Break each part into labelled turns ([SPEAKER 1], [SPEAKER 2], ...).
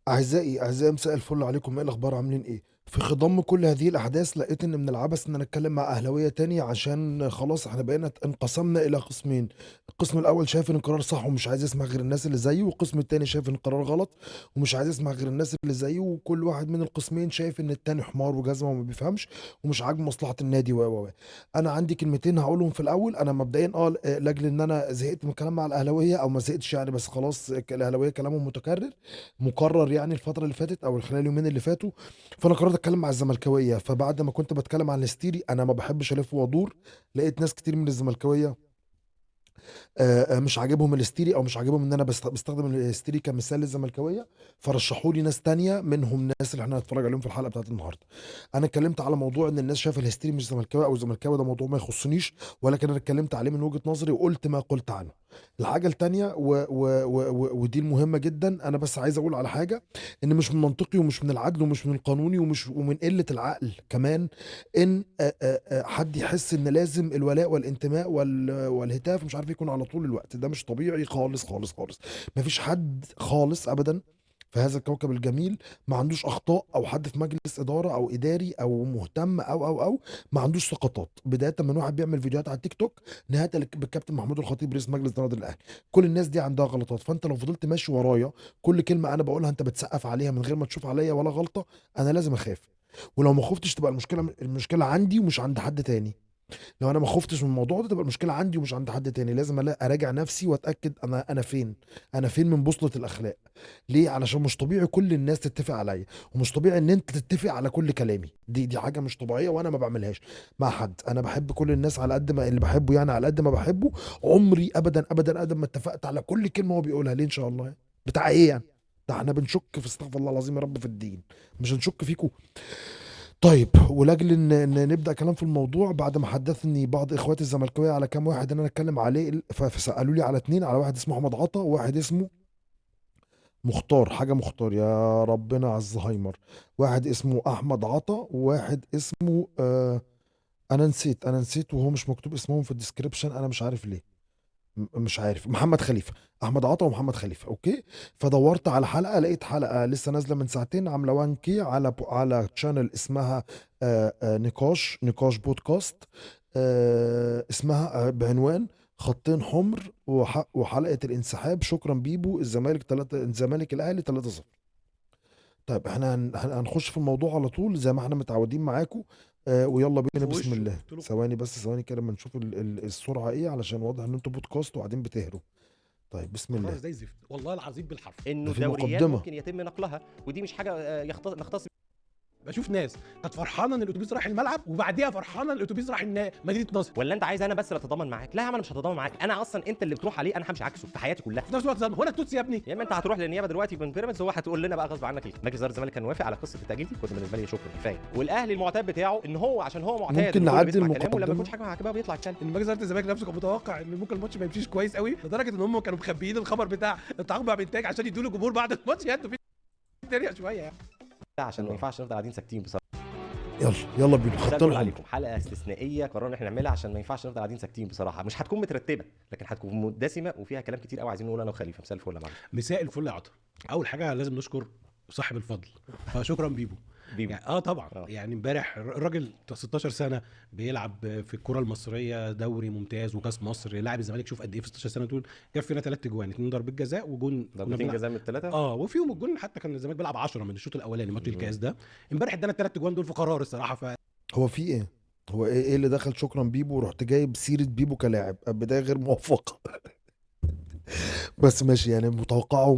[SPEAKER 1] أعزائي مساء الفل عليكم، إيه الأخبار عاملين إيه؟ في خضم كل هذه الأحداث لقيت إن من العبث إن أنا أتكلم مع أهلاوية تاني عشان خلاص إحنا بقينا انقسمنا إلى قسمين. القسم الأول شايف إن القرار صح ومش عايز يسمع غير الناس اللي زيه، والقسم التاني شايف إن القرار غلط ومش عايز يسمع غير الناس اللي زيه، وكل واحد من القسمين شايف إن التاني حمار وجزمة وما بيفهمش ومش عاجبه مصلحة النادي أنا عندي كلمتين هقولهم في الأول. أنا مبدئيا لأجل إن أنا زهقت من الكلام مع الأهلاوية، أو ما زهقتش يعني، بس خلاص الأهلاوية كلامهم مكرر يعني الفترة اللي فاتت او خلال اليومين اللي فاتوا. فانا قررت اتكلم مع الزملكاويه. فبعد ما كنت بتكلم عن الهستيري، انا ما بحبش الف وادور، لقيت ناس كتير من الزملكاويه مش عاجبهم الهستيري، او مش عاجبهم ان انا بستخدم الهستيري كمثال للزملكاويه، فرشحوا لي ناس تانية منهم ناس اللي احنا هنتفرج عليهم في الحلقه بتاعت النهارده. انا اتكلمت على موضوع ان الناس شايفه الهستيري مش زملكاوي او الزملكاوي، ده موضوع ما يخصنيش، ولكن انا اتكلمت عليه من وجهه نظري وقلت ما قلت عنه. الحاجه التانية ودي المهمه جدا، انا بس عايز اقول على حاجه، ان مش من منطقي ومش من العدل ومش من القانوني ومن قله العقل كمان ان حد يحس ان لازم الولاء والانتماء والهتاف مش عارف يكون على طول الوقت. ده مش طبيعي خالص خالص خالص. مفيش حد خالص ابدا في هذا الكوكب الجميل ما عندوش اخطاء، او حد في مجلس اداره او اداري او مهتم او ما عندوش سقطات، بدايه من واحد بيعمل فيديوهات على التيك توك، نهايه بالكابتن محمود الخطيب رئيس مجلس اداره الاهلي. كل الناس دي عندها غلطات، فانت لو فضلت ماشي ورايا كل كلمه انا بقولها انت بتسقف عليها من غير ما تشوف عليا ولا غلطه، انا لازم اخاف. ولو ما خفتش تبقى المشكله عندي ومش عند حد تاني. لو انا ما خفتش من الموضوع ده تبقى المشكله عندي ومش عند حد تاني. لازم اراجع نفسي واتاكد انا فين. انا فين من بوصله الاخلاق. ليه؟ علشان مش طبيعي كل الناس تتفق عليا، ومش طبيعي ان انت تتفق على كل كلامي. دي حاجه مش طبيعيه وانا ما بعملهاش مع حد. انا بحب كل الناس على قد ما اللي بحبه، يعني على قد ما بحبه. عمري ابدا ابدا ابدا ما اتفقت على كل كلمه هو بيقولها. ليه ان شاء الله؟ بتاع ايه يعني؟ ده احنا بنشك في، استغفر الله العظيم يا رب، في الدين، مش هنشك فيكم. طيب، ولاجل ان نبدا كلام في الموضوع، بعد ما حدثني بعض اخواتي الزملكاويه على كام واحد ان انا اتكلم عليه، فسالوا لي على اتنين، على واحد اسمه احمد عطا وواحد اسمه مختار، حاجه مختار، يا ربنا على الزهايمر. واحد اسمه احمد عطا وواحد اسمه انا نسيت وهو مش مكتوب اسمهم في الديسكريبشن، انا مش عارف ليه. مش عارف، محمد خليفه. احمد عطا ومحمد خليفه، اوكي. فدورت على حلقه، لقيت حلقه لسه نازله من ساعتين عامله 1 كي على تشانل اسمها نقاش بودكاست، اسمها بعنوان خطين حمر وحلقه الانسحاب، شكرا بيبو، الزمالك الاهلي 3-0. طيب احنا هنخش في الموضوع على طول زي ما احنا متعودين معاكم. ويلا بينا،
[SPEAKER 2] في
[SPEAKER 1] بسم
[SPEAKER 2] وشه
[SPEAKER 1] الله.
[SPEAKER 2] قلت له
[SPEAKER 1] ثواني بس، ثواني كده لما نشوف السرعه ايه، علشان واضح ان انتوا بودكاست وقاعدين بتهروا. طيب بسم
[SPEAKER 2] قرار
[SPEAKER 1] الله.
[SPEAKER 2] زي الزفت والله العظيم بالحرف.
[SPEAKER 3] انه
[SPEAKER 1] ده في
[SPEAKER 3] الدوريات
[SPEAKER 1] مقدمه.
[SPEAKER 3] ممكن يتم نقلها، ودي مش حاجه نختص
[SPEAKER 2] بشوف ناس كانت فرحانه ان الاتوبيس راح الملعب وبعديها فرحانه ان الاتوبيس راح مدينه نصر.
[SPEAKER 3] ولا انت عايز انا بس اللي اتضامن معاك؟ لا يا عم، انا مش هتضامن معاك. انا اصلا انت اللي بتروح عليه، انا همشي عكسه في حياتي كلها.
[SPEAKER 2] في نفس الوقت زلمه، هو انا التوتسي يا ابني؟
[SPEAKER 3] يا اما انت هتروح للنيابه دلوقتي من بيراميدز، هو هتقول لنا بقى غصب عنك ليه. مجلس اداره الزمالك كان موافق على قصه التاجيل دي، كنت بالنسبه لي شكرا كفايه. والاهلي المعتاد بتاعه ان هو عشان هو معتاد
[SPEAKER 1] ممكن
[SPEAKER 3] ان كله
[SPEAKER 1] نعدي
[SPEAKER 3] بيسمع كلامه، لما
[SPEAKER 1] المقدمه.
[SPEAKER 3] يكونش حاجه عاجباه بيطلع يتكلم.
[SPEAKER 2] ان مجلس اداره الزمالك نفسه كان متوقع ان ممكن الماتش ما يمشيش كويس قوي، لدرجه ان هم كانوا مخبيين الخبر بتاع التعاقد مع بنتاج عشان يدوا له جمهور بعد الماتش يهدوا فيه الدنيا شويه يعني.
[SPEAKER 3] عشان ما ينفعش نفضل قاعدين ساكتين بصراحه.
[SPEAKER 1] يلا يلا بينا،
[SPEAKER 3] مساء
[SPEAKER 1] خطين
[SPEAKER 3] الفل
[SPEAKER 1] حمر.
[SPEAKER 3] عليكم. حلقه استثنائيه قررنا ان احنا نعملها عشان ما ينفعش نفضل قاعدين ساكتين بصراحه. مش هتكون مترتبه، لكن هتكون دسمه وفيها كلام كتير قوي عايزين نقوله انا وخليفه. مساء الفل يا معلم.
[SPEAKER 2] مساء الفل يا عطا. اول حاجه لازم نشكر صاحب الفضل، فشكرا بيبو.
[SPEAKER 3] بيبو.
[SPEAKER 2] يعني طبعا يعني امبارح الراجل 16 سنه بيلعب في الكره المصريه، دوري ممتاز وكاس مصر، لاعب الزمالك شوف قد ايه في 16 سنه دول. جاب فينا 3 اجوان، 2 ضربات جزاء وجون.
[SPEAKER 3] ضربتين جزاء من الثلاثه.
[SPEAKER 2] وفيهم الجون حتى كان الزمالك بيلعب 10 من الشوط الاولاني ماتش الكاس ده. امبارح ادانا ال3 اجوان دول في قرار الصراحه.
[SPEAKER 1] هو في ايه؟ هو ايه اللي دخل شكرا بيبو ورحت جايب سيره بيبو كلاعب؟ بدايه غير موفقه. بس ماشي يعني، متوقعه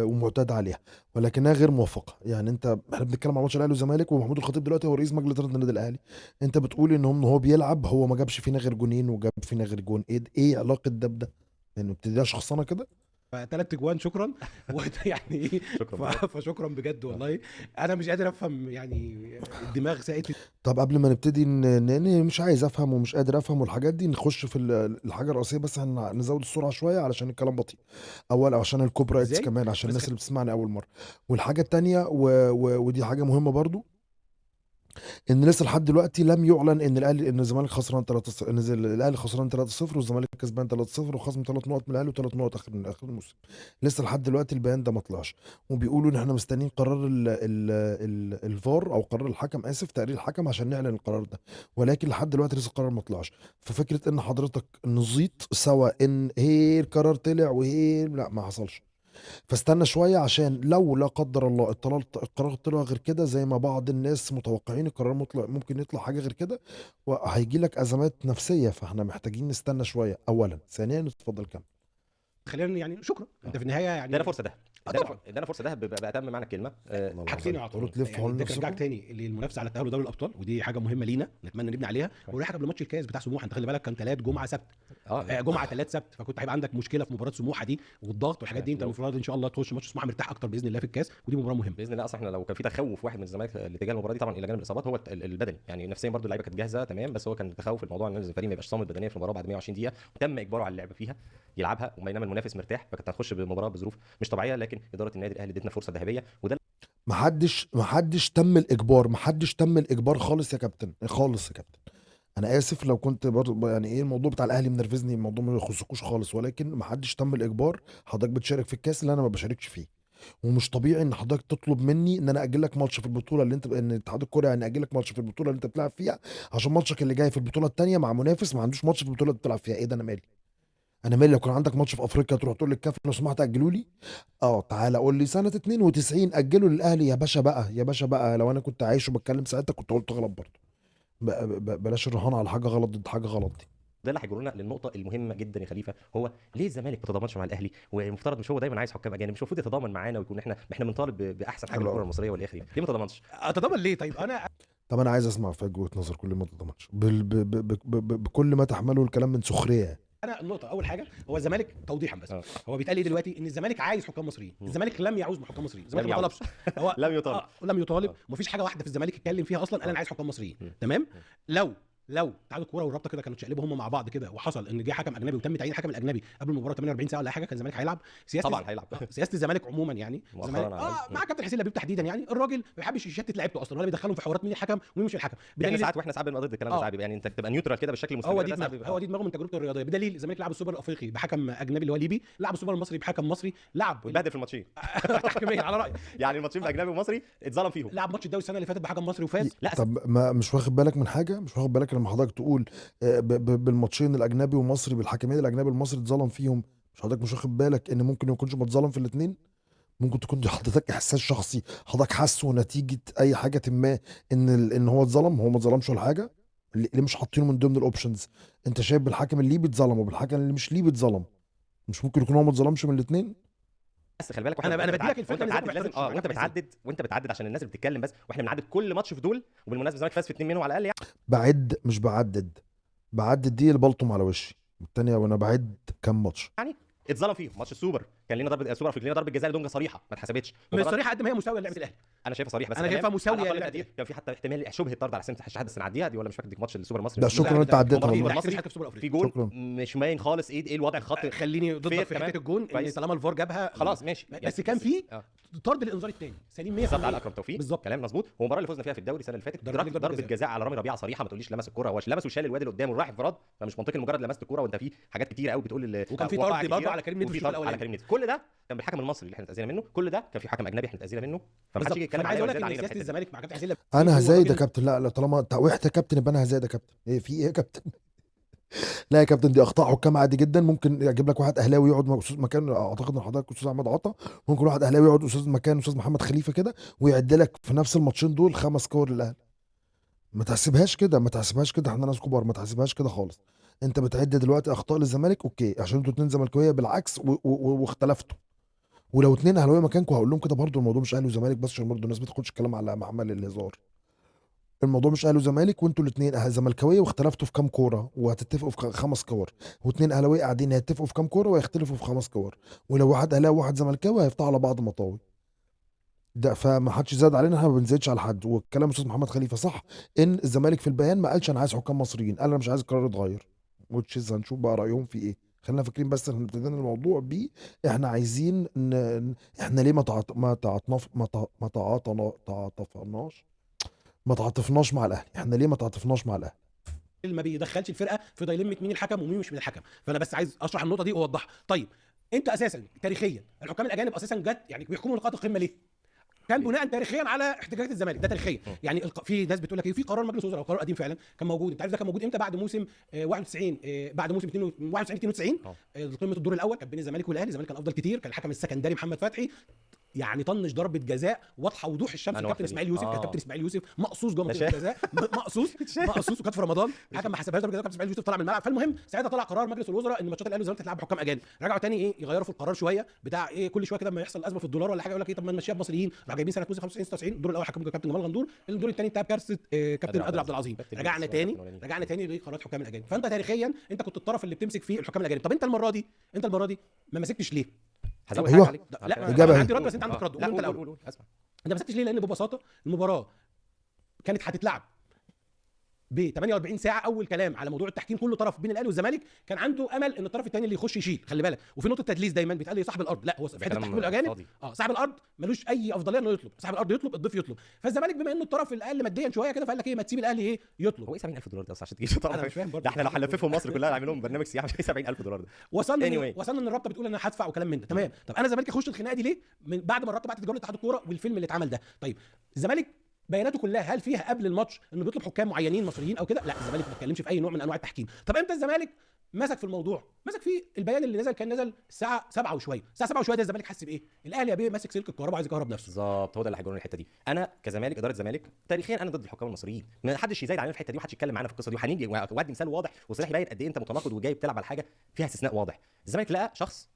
[SPEAKER 1] ومعتاد عليها، ولكنها غير موفقه. يعني احنا بنتكلم عن ماتش الاهلي والزمالك، ومحمود الخطيب دلوقتي هو رئيس مجلس اداره النادي الاهلي. انت بتقول ان هو بيلعب، هو ما جابش فينا غير جونين وجاب فينا غير جون. ايه علاقه ده بده؟ يعني بتديها شخصنه كده.
[SPEAKER 2] ف3 اجوان شكرا. يعني ايه؟
[SPEAKER 3] شكرا.
[SPEAKER 2] فشكرا بجد والله. انا مش قادر افهم يعني الدماغ ساقت.
[SPEAKER 1] طب قبل ما نبتدي مش عايز افهم ومش قادر افهم والحاجات دي، نخش في الحاجه الرئيسيه. بس هنزود السرعه شويه علشان الكلام بطيء، اول عشان الكوبي رايتس
[SPEAKER 2] ازاي
[SPEAKER 1] كمان، عشان
[SPEAKER 2] بس
[SPEAKER 1] الناس اللي بتسمعني اول مره. والحاجه التانيه ودي حاجه مهمه برضو، ان لسه لحد دلوقتي لم يعلن ان الاهلي ان الزمالك خسران 3-0، ان الاهلي خسران 3-0 والزمالك كسبان 3-0 وخصم 3 نقط من الاهلي و3 نقط اخر الموسم. لسه لحد دلوقتي البيان ده ما طلعش، وبيقولوا ان احنا مستنيين قرار الفار او قرار الحكم، اسف، تقرير الحكم عشان نعلن القرار ده، ولكن لحد دلوقتي لسه القرار ما طلعش. ففكره ان حضرتك نزيط سوا ان هي القرار طلع وهي لا، ما حصلش. فاستنى شوية عشان لو لا قدر الله القرار طلع غير كده زي ما بعض الناس متوقعين، القرار ممكن يطلع حاجة غير كده وهيجي لك أزمات نفسية، فاحنا محتاجين نستنى شوية أولا. ثانيا اتفضل كمل.
[SPEAKER 2] خلينا يعني شكرا، انت في النهايه يعني
[SPEAKER 3] ادانا فرصه ده،
[SPEAKER 2] طبعا
[SPEAKER 3] ادانا فرصه ده باتم معنى الكلمه.
[SPEAKER 1] الله
[SPEAKER 2] حاجتين
[SPEAKER 1] العظيم
[SPEAKER 2] يعتبروا
[SPEAKER 1] تلف
[SPEAKER 2] يعني
[SPEAKER 1] حول
[SPEAKER 2] ده رجعك
[SPEAKER 1] نفسكم.
[SPEAKER 2] تاني للمنافسه على التاهل لدوري الابطال، ودي حاجه مهمه لينا نتمنى نبني عليها. ولا حاجه قبل ماتش الكاس بتاع سموحه، انت خلي بالك كان ثلاث جمعه سبت، جمعه ثلاث سبت، فكنت هيبقى عندك مشكله في مباراه سموحه دي والضغط والحاجات دي. انت المفروض ان شاء الله تخش ماتش سموحه مرتاح اكتر باذن الله في الكاس، ودي مباراه مهمه
[SPEAKER 3] باذن الله. اصلا احنا لو كان في تخوف واحد من الزمالك لاتجاه المباراه دي طبعا الى جانب الاصابات هو البدني، يعني نفسيا برضو اللعيبه كانت جاهزه تمام، بس هو كان تخوف الموضوع ان الفريق ما يبقاش صامد بدنيا في المباراه بعد 120 دقيقه، وتم اجباره على اللعب فيها يلعبها وما ينام المنافس مرتاح، فكانت هتخش بالمباراه بظروف مش طبيعيه. لكن اداره النادي الاهلي ادتنا فرصه ذهبيه، وده
[SPEAKER 1] محدش تم الإجبار، محدش تم الإجبار خالص يا كابتن، خالص يا كابتن. أنا آسف لو كنت برضه يعني إيه الموضوع بتاع الأهلي منرفزني، الموضوع ما يخصكوش خالص، ولكن محدش تم الإجبار. حضرتك بتشارك في الكاس اللي أنا ما بشاركش فيه، ومش طبيعي ان حضرتك تطلب مني ان انا اجل لك ماتش في البطوله اللي انت، ان الاتحاد الكوري يعني اجل لك ماتش في البطوله اللي انت بتلعب فيها عشان ماتشك اللي جاي في البطوله الثانيه مع منافس ما عندوش ماتش في البطوله اللي بتلعب فيها. ايه ده؟ انا مالي؟ انا مالي لو كان عندك ماتش في افريقيا تروح تقول للكاف لو سمحت اجلوا لي؟ تعالى قول لي سنه 92 اجلوا للاهلي يا باشا بقى، يا باشا بقى، لو انا كنت عايش وبتكلم ساعتها كنت قلت غلط برضه. بلاش الرهان على حاجه غلط ضد حاجه غلط دي.
[SPEAKER 3] ده اللي هيجرنا للنقطه المهمه جدا يا خليفه، هو ليه الزمالك ما تضامنش مع الاهلي؟ والمفترض مش هو دايما عايز حكام اجانب، مش المفروض يتضامن معانا ويكون احنا بنطالب باحسن حاجه
[SPEAKER 1] حلو
[SPEAKER 3] للكره
[SPEAKER 1] قوي.
[SPEAKER 3] المصريه والاخر؟ ليه ما تضامنش؟
[SPEAKER 2] اتضمن ليه؟ طيب انا
[SPEAKER 1] طب انا عايز اسمع في وجهه نظر كل ما تضمنش بكل ما تحمله الكلام من سخريه.
[SPEAKER 2] انا النقطه اول حاجه هو الزمالك توضيحا بس. هو بيتقال ايه دلوقتي؟ ان الزمالك عايز حكام مصريين، الزمالك لم يعوز حكام مصريين، الزمالك ما طلبش. هو
[SPEAKER 3] لم يطالب.
[SPEAKER 2] لم يطالب، ومفيش حاجه واحده في الزمالك اتكلم فيها اصلا انا عايز حكام مصريين. تمام. لو اتحاد الكوره والرابطه كده كانوا اتشقلبوا هم مع بعض كده، وحصل ان جه حكم اجنبي وتم تعيين الحكم الاجنبي قبل المباراه 48 ساعه ولا اي حاجه، كان الزمالك هيلعب.
[SPEAKER 3] طبعا هيلعب.
[SPEAKER 2] سياسه الزمالك عموما يعني الزمالك مع كابتن حسين لبيب تحديدا، يعني الراجل ما بيحبش يشتت لعيبته اصلا، ولا بيدخلهم في حوارات مين الحكم ومين مش الحكم.
[SPEAKER 3] واحنا ساعات بنبقى ضد الكلام ده ساعات، يعني انت تبقى نيوترال كده بالشكل المستمر.
[SPEAKER 2] هو دي دماغه من تجربته الرياضيه، بدليل الزمالك لعب السوبر الافريقي بحكم اجنبي اللي هو ليبي، لعب السوبر المصري بحكم مصري، لعب
[SPEAKER 3] واتبهدل في الماتشين
[SPEAKER 2] تحكيميا على رايي،
[SPEAKER 3] يعني الماتشين باجنبي ومصري اتظلم فيهم.
[SPEAKER 2] لعب ماتش الدوري السنه اللي فاتت بحكم مصري وفاز. لا
[SPEAKER 1] طب ما مش واخد بالك من حاجه؟ مش واخد بالك لما حضرتك تقول بالماتشين الاجنبي ومصري، بالحكمين الاجنبي والمصري اتظلم فيهم؟ مش حضرتك مش واخد بالك ان ممكن يكونش متظلم في الاثنين؟ ممكن تكون دي حضرتك احساس شخصي حضرتك حاسه نتيجه اي حاجه ما ان هو اتظلم. هو ما اتظلمش ولا حاجه. ليه مش حاطينه من ضمن الاوبشنز؟ انت شايف بالحكم الليبي اتظلم وبالحكم اللي مش ليبي اتظلم، مش ممكن يكون هو ما اتظلمش من الاثنين؟
[SPEAKER 3] بس خلي بالك
[SPEAKER 2] انا بديلك الفكره
[SPEAKER 3] وانت بتعدد لازم وانت بتعدد عشان الناس اللي بتتكلم بس، واحنا بنعدد كل ماتش في دول. وبالمناسبه الزمالك فاز في 2 منهم على الاقل
[SPEAKER 1] بعد مش بعدد دي اللي بلطم على وشي الثانيه، وانا بعد كام ماتش
[SPEAKER 3] يعني اتظلم فيهم. ماتش السوبر كان لنا ضربه السوبر افريقيا، لنا ضربه جزاء لدونجا صريحه ما اتحسبتش،
[SPEAKER 2] مش صريحه قد ما هي مساويه لعبه الاهلي.
[SPEAKER 3] انا شايفها صريحه، بس
[SPEAKER 2] انا شايفها مساويه
[SPEAKER 3] لعبه الاهلي. كان في حتى احتمال شبه طرد على سنه الشهاده السنه دي ولا مش فاكر دي ماتش السوبر المصري.
[SPEAKER 1] ده شكرا انت عديتها
[SPEAKER 3] والله.
[SPEAKER 2] المصري
[SPEAKER 3] في جول مش باين خالص ايه الوضع الخط.
[SPEAKER 2] خليني ضدك في حته الجون ان طالما الفار جابها
[SPEAKER 3] خلاص ماشي،
[SPEAKER 2] بس كان في طرد الانذار الثاني سليم 100%
[SPEAKER 3] بالظبط على اكرم توفيق.
[SPEAKER 2] بالظبط
[SPEAKER 3] كلام مظبوط. هو المباراه اللي فزنا فيها في الدوري السنه اللي فاتت ضربه جزاء على رامي ربيعه صريحه، ما تقوليش لمس الكوره، هو لمس وشال الواد اللي قدامه وراح انفراد، فمش منطقي مجرد لمست الكوره وانت في حاجات كتيره قوي بتقول
[SPEAKER 2] وكان في طرد برضه على كريم نيدفيد في الشوط الاولاني.
[SPEAKER 3] كل ده كان بالحكم المصري اللي احنا اتاذينا منه، كل ده كان في حكم اجنبي احنا اتاذينا منه، فما حدش يجي يتكلم
[SPEAKER 2] عايز اقول لك
[SPEAKER 3] علينا
[SPEAKER 2] ان سياسه الزمالك مع كابتن حسين
[SPEAKER 1] انا هزايد يا كابتن. لا طالما انت وحده يا كابتن يبقى انا هزايد يا كابتن. ايه في ايه يا كابتن؟ لا يا كابتن دي اخطاء حكام عادي جدا. ممكن يجيب لك واحد اهلاوي يقعد مكان، اعتقد ان حضرتك استاذ احمد عطا، ممكن واحد اهلاوي يقعد مكان استاذ محمد خليفه كده ويعد لك في نفس الماتشين دول 5 كور للاهلي. ما تحسبهاش كده، ما تحسبهاش كده، احنا ناس كبار، ما تحسبهاش كده خالص. انت بتعد دلوقتي اخطاء للزمالك اوكي عشان انتوا اتنين زملكاويه بالعكس واختلفتوا، ولو اتنين اهلاويه مكانكم هقول لهم كده برضو الموضوع مش اهلي وزمالك بس عشان برضو الناس ما تاخدش الكلام على محمل الهزار. الموضوع مش اهلي وزمالك وانتوا الاثنين زملكاويه واختلفتوا في كام كوره وهتتفقوا في 5 كور، واثنين اهلاويه قاعدين هيتفقوا في كام كوره ويختلفوا في 5 كور، ولو واحد اهلاوي وواحد زملكاوي هيفتحوا على بعض مطاوي. ده فما حدش زاد علينا، احنا ما بنزيدش على حد. والكلام استاذ محمد خليفه صح ان الزمالك في البيان ما قالش انا عايز حكام مصريين، قال انا مش عايز القرار يتغير. وتشيز هنشوف بقى رايهم في ايه. خلينا فاكرين بس احنا ابتدينا الموضوع بيه احنا عايزين احنا ليه ما تعاطفناش ما تعاطفناش مع الاهلي. احنا ليه ما تعاطفناش مع الاهلي؟
[SPEAKER 2] ما بيدخلش الفرقه في دايلمه مين الحكم ومين مش من الحكم. فانا بس عايز اشرح النقطه دي واوضحها. طيب انت اساسا تاريخيا الحكام الاجانب اساسا جت يعني بيحكموا نقاط القمه ليه؟ كان بناء تاريخيا على احتجاجات الزمالك، ده تاريخيا. يعني في ناس بتقول لك ايه، في قرار مجلس وزراء، قرار قديم فعلا كان موجود. انت عارف ده كان موجود امتى؟ بعد موسم 91، بعد موسم 91 92 قمه الدور الاول كان بين الزمالك والاهلي. الزمالك كان افضل كتير، كان الحكم السكندري محمد فتحي يعني طنش ضربه جزاء واضحه وضوح الشمس. كابتن اسماعيل يوسف كان كابتن اسماعيل يوسف مقصوص جوه منطقه الجزاء، مقصوص وكانت في رمضان. الحكم ما حسبهاش ضربه جزاء، كابتن اسماعيل يوسف طلع من الملعب. فالمهم ساعتها طلع قرار مجلس الوزراء ان ماتشات الاهلي والزمالك تتلعب بحكام اجانب. رجعوا تاني ايه يغيروا في القرار شويه بتاع ايه، كل شويه كده لما يحصل ازمه في الدولار ولا حاجه يقول لك ايه طب ما نمشيها بمصريين. راح جايبين سنه 95 96 الدور الاول حكم كابتن جمال غندور، الدور الثاني بتاع كارثه كابتن قادر عبد العظيم. رجعنا تاني لقرارات حكام الاجانب. فانت تاريخيا انت كنت الطرف اللي بتمسك فيه الحكام الاجانب. طب انت المره دي ما مسكتش ليه؟
[SPEAKER 1] ايوه
[SPEAKER 2] لا
[SPEAKER 1] اجابه
[SPEAKER 2] عندي رد بس انت عندك رد.
[SPEAKER 3] لا
[SPEAKER 2] انت الاول اسمع. انت ما مسكتش ليه؟ لان ببساطه المباراه كانت هتتلعب ب 48 ساعه. اول كلام على موضوع التحكيم كل طرف بين الاهلي والزمالك كان عنده امل ان الطرف الثاني اللي يخش يشيل. خلي بالك، وفي نقطه تدليس دايما بيتقال لي صاحب الارض، لا هو في حته تحكيم الاجانب صاحب الارض ملوش اي افضليه انه يطلب. صاحب الارض يطلب، الضيف يطلب. فالزمالك بما انه الطرف الاقل ماديا شويه كده فقال لك ايه ما تسيب الاهلي ايه يطلب.
[SPEAKER 3] هو ايه $70,000 ده اصلا عشان تجيب طبعا؟
[SPEAKER 2] انا مش فاهم برضه.
[SPEAKER 3] ده احنا لو هنلففهم مصر كلها نعمل لهم برنامج سياحه مش $70,000 ده.
[SPEAKER 2] وصلنا ان الرابطه بتقول انا هدفع وكلام من ده. تمام. طب انا الزمالك اخش الخناقه دي ليه من بعد ما الرابطه بعتت جوله اتحاد الكوره والفيلم اللي اتعمل ده؟ طيب الزمالك بياناته كلها هل فيها قبل الماتش انه بيطلب حكام معينين مصريين او كده؟ لا، الزمالك ما اتكلمش في اي نوع من انواع التحكيم. طب امتى الزمالك مسك في الموضوع؟ مسك في البيان اللي نزل، كان نزل الساعه 7 وشويه. الساعه 7 وشويه ده الزمالك حس بايه؟ الاهلي يا بيه ماسك سلك الكهرباء عايز يكهرب نفسه.
[SPEAKER 3] بالظبط، هو ده اللي هيجرني الحته دي. انا كزمالك اداره الزمالك تاريخيا انا ضد الحكام المصريين، ما حدش يزايد علينا في الحته دي ومحدش يتكلم معانا في القصه دي. وهنيجي وادي مثال واضح وصريح يبين قد ايه انت متناقض وجاي بتلعب على حاجه فيها استثناء واضح. الزمالك لقى شخص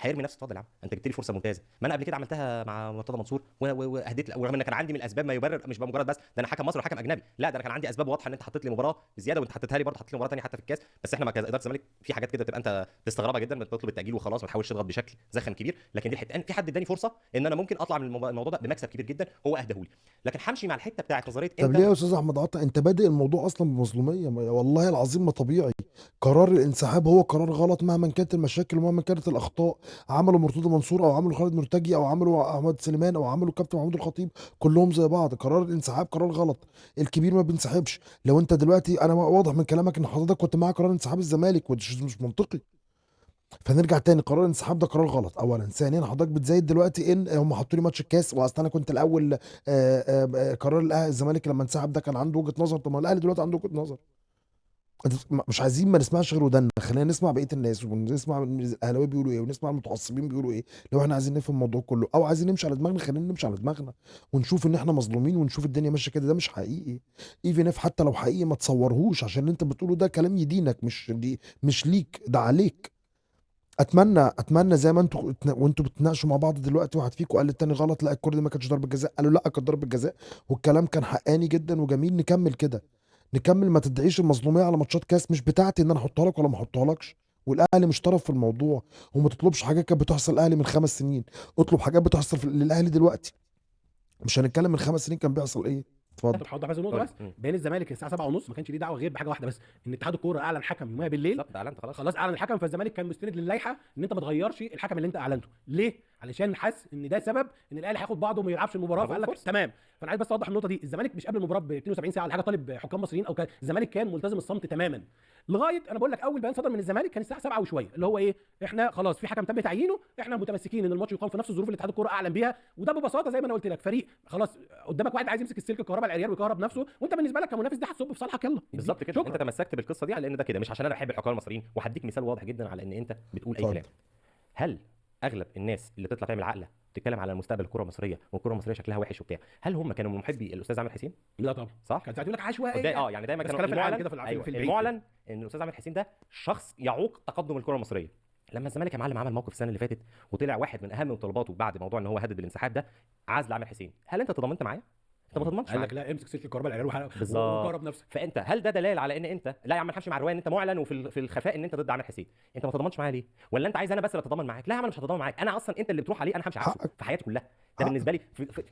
[SPEAKER 3] هيرمي نفسه. اتفضل يا عم، انت جبت لي فرصه ممتازه. ما انا قبل كده عملتها مع مرتضى منصور واهديت، ورغم ان كان عندي من الاسباب ما يبرر، مش بمجرد بس ده انا حكم مصري وحكم اجنبي، لا ده انا كان عندي اسباب واضحه ان انت حطيت لي مباراه بزياده وانت حطيتها لي برضه، حطيت لي مباراه ثانيه حتى في الكاس. بس احنا كاداره الزمالك في حاجات كده تبقى انت تستغربها جدا، بتطلب التاجيل وخلاص ما تحاولش تضغط بشكل زخم كبير. لكن دي الحته في حد اداني فرصه ان انا ممكن اطلع من الموضوع ده بمكسب كبير جدا هو اهداهولي. لكن همشي مع الحته بتاعت نظريه
[SPEAKER 1] طب ليه يا استاذ احمد عطا انت بادئ الموضوع اصلا بمظلوميه؟ والله العظيم ما طبيعي. قرار الانسحاب هو قرار غلط مهما كانت المشاكل ومهما كانت الاخطاء. عملوا مرتضى منصور او عملوا خالد مرتجي او عملوا احمد سليمان او عملوا كابتن محمود الخطيب، كلهم زي بعض. قرار الانسحاب قرار غلط. الكبير ما بينسحبش. لو انت دلوقتي انا واضح من كلامك ان حضرتك كنت مع قرار انسحاب الزمالك وده مش منطقي. فنرجع تاني، قرار الانسحاب ده قرار غلط اولا. ثانيا حضرتك بتزايد دلوقتي ان هم حطوا لي ماتش الكاس واصل انا كنت الاول. قرار الاهلي الزمالك لما انسحب ده كان عنده وجهه نظر. طب ما الاهلي دلوقتي عنده وجهه نظر. مش عايزين ما نسمعش غير ودنا، خلينا نسمع بقيه الناس ونسمع الاهلاويه بيقولوا ايه ونسمع المتعصبين بيقولوا ايه. لو احنا عايزين نفهم الموضوع كله او عايزين نمشي على دماغنا خلينا نمشي على دماغنا ونشوف ان احنا مظلومين ونشوف الدنيا ماشيه كده. ده مش حقيقي. ايفن اف حتى لو حقيقي ما تصورهوش عشان اللي انت بتقوله ده كلام يدينك، مش ليك، ده عليك. اتمنى زي ما انتوا وانتوا بتناقشوا مع بعض دلوقتي واحد فيكم قال للتاني غلط، لا الكوره دي ما كانتش ضربه جزاء، قالوا لا كانت ضربه جزاء والكلام كان حقاني جدا وجميل. نكمل كده، نكمل. ما تدعيش المظلوميه على ماتشات كاس مش بتاعتي ان انا احطها لك ولا ما احطها لكش. والاهلي مش طرف في الموضوع. وما تطلبش حاجات كانت بتحصل الاهلي من 5 سنين، اطلب حاجات بتحصل للاهلي دلوقتي. مش هنتكلم من 5 سنين كان بيحصل ايه. اتفضل.
[SPEAKER 2] هوضح بس النقطه بس بين الزمالك الساعه 7:30 ما كانش ليه دعوه غير بحاجه واحده بس، ان اتحاد الكوره اعلن حكم يوميها بالليل.
[SPEAKER 3] بالظبط، اعلنت
[SPEAKER 2] خلاص اعلن الحكم. فالزمالك كان مستند للائحه ان انت ما تغيرش الحكم اللي انت اعلنته. ليه؟ علشان حس ان ده سبب ان الاهلي هياخد بعضه وما يلعبش المباراه. فقال لك تمام. فانا عايز بس اوضح النقطه دي. الزمالك مش قبل المباراه ب 72 ساعه ولا حاجه طالب حكام مصريين او الزمالك كان ملتزم الصمت تماما لغايه انا بقول لك اول بيان صدر من الزمالك كان الساعه 7 وشويه، اللي هو ايه، احنا خلاص في حكم تم تعيينه، احنا متمسكين ان الماتش يقام في نفس الظروف اللي اتحاد الكوره اعلن بيها. وده ببساطه زي ما انا قلت لك، فريق خلاص قدامك واحد عايز يمسك السلك الكهرباء العريان ويكهرب نفسه، وانت بالنسبه لك كمنافس ده هتصب في صالحك. يلا
[SPEAKER 3] بالظبط كده. انت تمسكت بالقصه دي على ان ده كده، مش عشان انا بحب الحكام المصريين. وهديك مثال واضح جدا على ان انت بتقول اي كلام. هل اغلب الناس اللي بتطلع تعمل عقله تتكلم على مستقبل الكره المصريه والكره المصريه شكلها وحش وبتاع، هل هم كانوا من محبي الاستاذ عامر حسين؟
[SPEAKER 2] لا طبعا.
[SPEAKER 3] صح،
[SPEAKER 2] كان ساعات يقول لك عشوائيه.
[SPEAKER 3] يعني دايما كانوا
[SPEAKER 2] المعلن كده في
[SPEAKER 3] المعلن ان الاستاذ عامر حسين ده شخص يعوق تقدم الكره المصريه. لما الزمالك يا معلم عمل موقف السنه اللي فاتت وطلع واحد من اهم طلباته بعد موضوع ان هو هدد الانسحاب ده عزل عامر حسين، هل انت تضامنت معاه؟ انت ما تضمنش.
[SPEAKER 2] قال لك لا امسك سلك الكهرباء العريان
[SPEAKER 3] بالظبط
[SPEAKER 2] وجرب نفسك.
[SPEAKER 3] فانت هل ده دلال على ان انت لا يا عم همشي مع الروايه ان انت معلن وفي الخفاء ان انت ضد عامر حسين؟ انت ما تضمنش معايا ليه؟ ولا انت عايز انا بس اللي اتضامن معاك؟ لا يا عم مش هتضامن معاك. انا اصلا انت اللي بتروح عليه انا همشي عكسه في حياتي كلها. ده بالنسبه لي